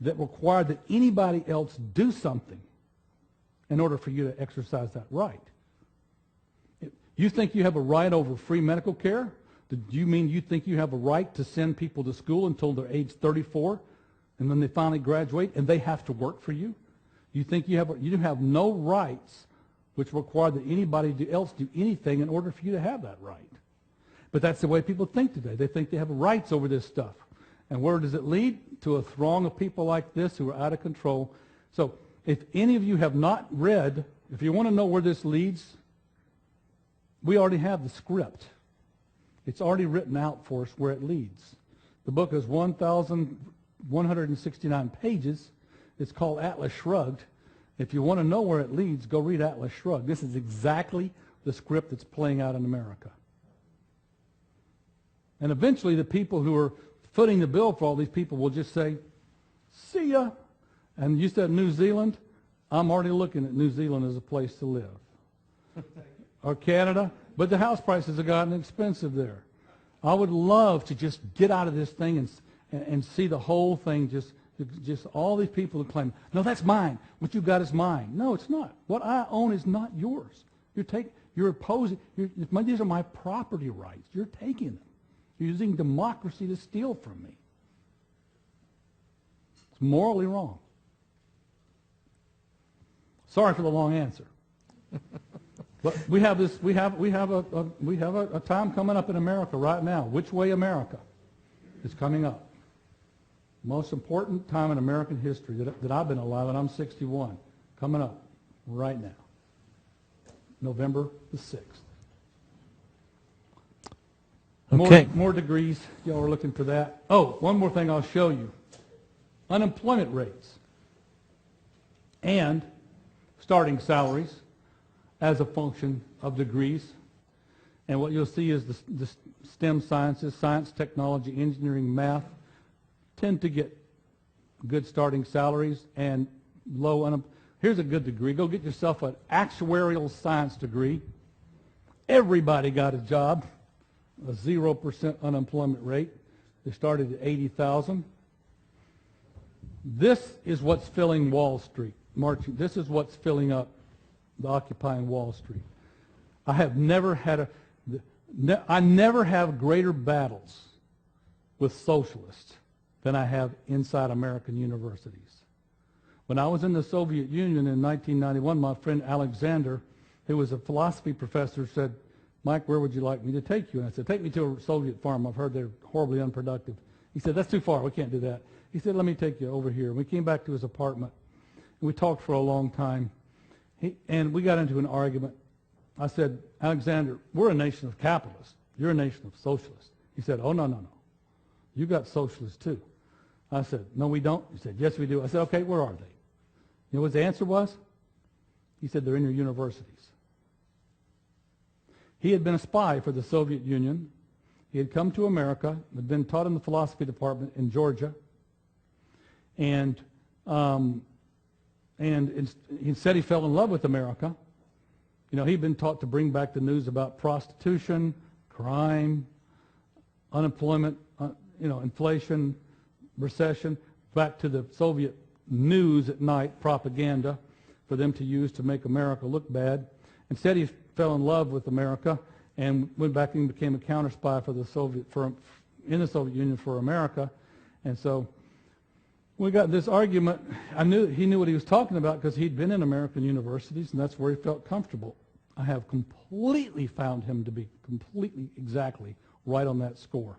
S2: that require that anybody else do something in order for you to exercise that right. You think you have a right over free medical care? Do you mean you think you have a right to send people to school until they're age 34 and then they finally graduate and they have to work for you? You think you have no rights which require that anybody else do anything in order for you to have that right. But that's the way people think today. They think they have rights over this stuff. And where does it lead? To a throng of people like this who are out of control. So if any of you have not read, if you want to know where this leads, we already have the script. It's already written out for us where it leads. The book is 1,169 pages. It's called Atlas Shrugged. If you want to know where it leads, go read Atlas Shrugged. This is exactly the script that's playing out in America. And eventually the people who are footing the bill for all these people will just say, see ya. And you said New Zealand? I'm already looking at New Zealand as a place to live. Or Canada. But the house prices have gotten expensive there. I would love to just get out of this thing and see the whole thing, just all these people who claim, no, that's mine. What you got is mine. No, it's not. What I own is not yours. You're opposing. These are my property rights. You're taking them. You're using democracy to steal from me. It's morally wrong. Sorry for the long answer. But we have a time coming up in America right now. Which way America is coming up? Most important time in American history that I've been alive, and I'm 61, coming up right now. November the 6th.
S1: Okay.
S2: More degrees. Y'all are looking for that. Oh, one more thing I'll show you. Unemployment rates and starting salaries as a function of degrees. And what you'll see is the STEM sciences, science, technology, engineering, math, tend to get good starting salaries and low unemployment. here's a good degree. Go get yourself an actuarial science degree. Everybody got a job, a 0% unemployment rate. They started at 80,000. This is what's filling Wall Street. This is what's filling up the occupying Wall Street. I never have greater battles with socialists than I have inside American universities. When I was in the Soviet Union in 1991, my friend Alexander, who was a philosophy professor, said, Mike, where would you like me to take you? And I said, take me to a Soviet farm. I've heard they're horribly unproductive. He said, that's too far. We can't do that. He said, let me take you over here. And we came back to his apartment, and we talked for a long time. And we got into an argument. I said, Alexander, we're a nation of capitalists. You're a nation of socialists. He said, oh, no. You got socialists too. I said, no, we don't. He said, yes, we do. I said, okay, where are they? You know what his answer was? He said, they're in your universities. He had been a spy for the Soviet Union. He had come to America, had been taught in the philosophy department in Georgia, and he said he fell in love with America. You know, he'd been taught to bring back the news about prostitution, crime, unemployment, inflation, recession, back to the Soviet news at night, propaganda, for them to use to make America look bad. Instead, he fell in love with America and went back and became a counter spy for the in the Soviet Union for America. And so we got this argument. He knew what he was talking about because he'd been in American universities, and that's where he felt comfortable. I have completely found him to be exactly right on that score.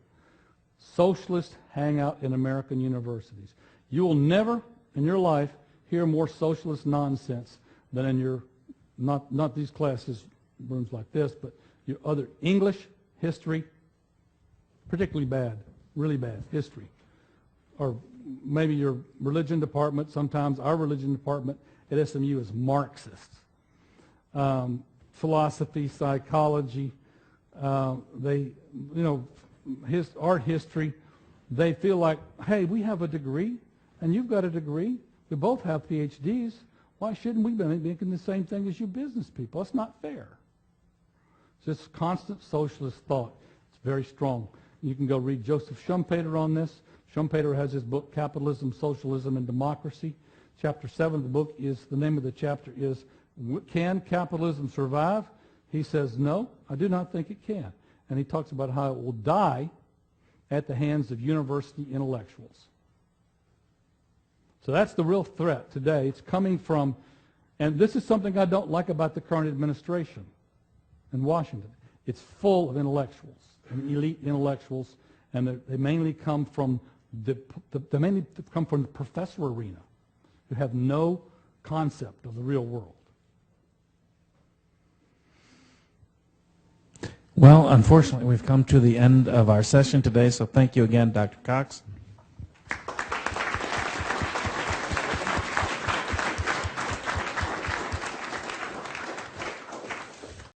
S2: Socialists hang out in American universities. You will never in your life hear more socialist nonsense than in your, not these classes, rooms like this, but your other English, history, particularly bad, really bad, history. Or maybe your religion department, sometimes our religion department at SMU is Marxist. Philosophy, psychology, art history, they feel like, hey, we have a degree, and you've got a degree. We both have PhDs. Why shouldn't we be making the same thing as you business people? That's not fair. It's just constant socialist thought. It's very strong. You can go read Joseph Schumpeter on this. Schumpeter has his book, Capitalism, Socialism, and Democracy. Chapter 7 of the book is, the name of the chapter is, Can Capitalism Survive? He says, no, I do not think it can. And he talks about how it will die at the hands of university intellectuals. So that's the real threat today. It's coming from, and this is something I don't like about the current administration in Washington. It's full of intellectuals and elite intellectuals, and they mainly come from the professor arena, who have no concept of the real world.
S1: Well, unfortunately, we've come to the end of our session today, so thank you again, Dr. Cox.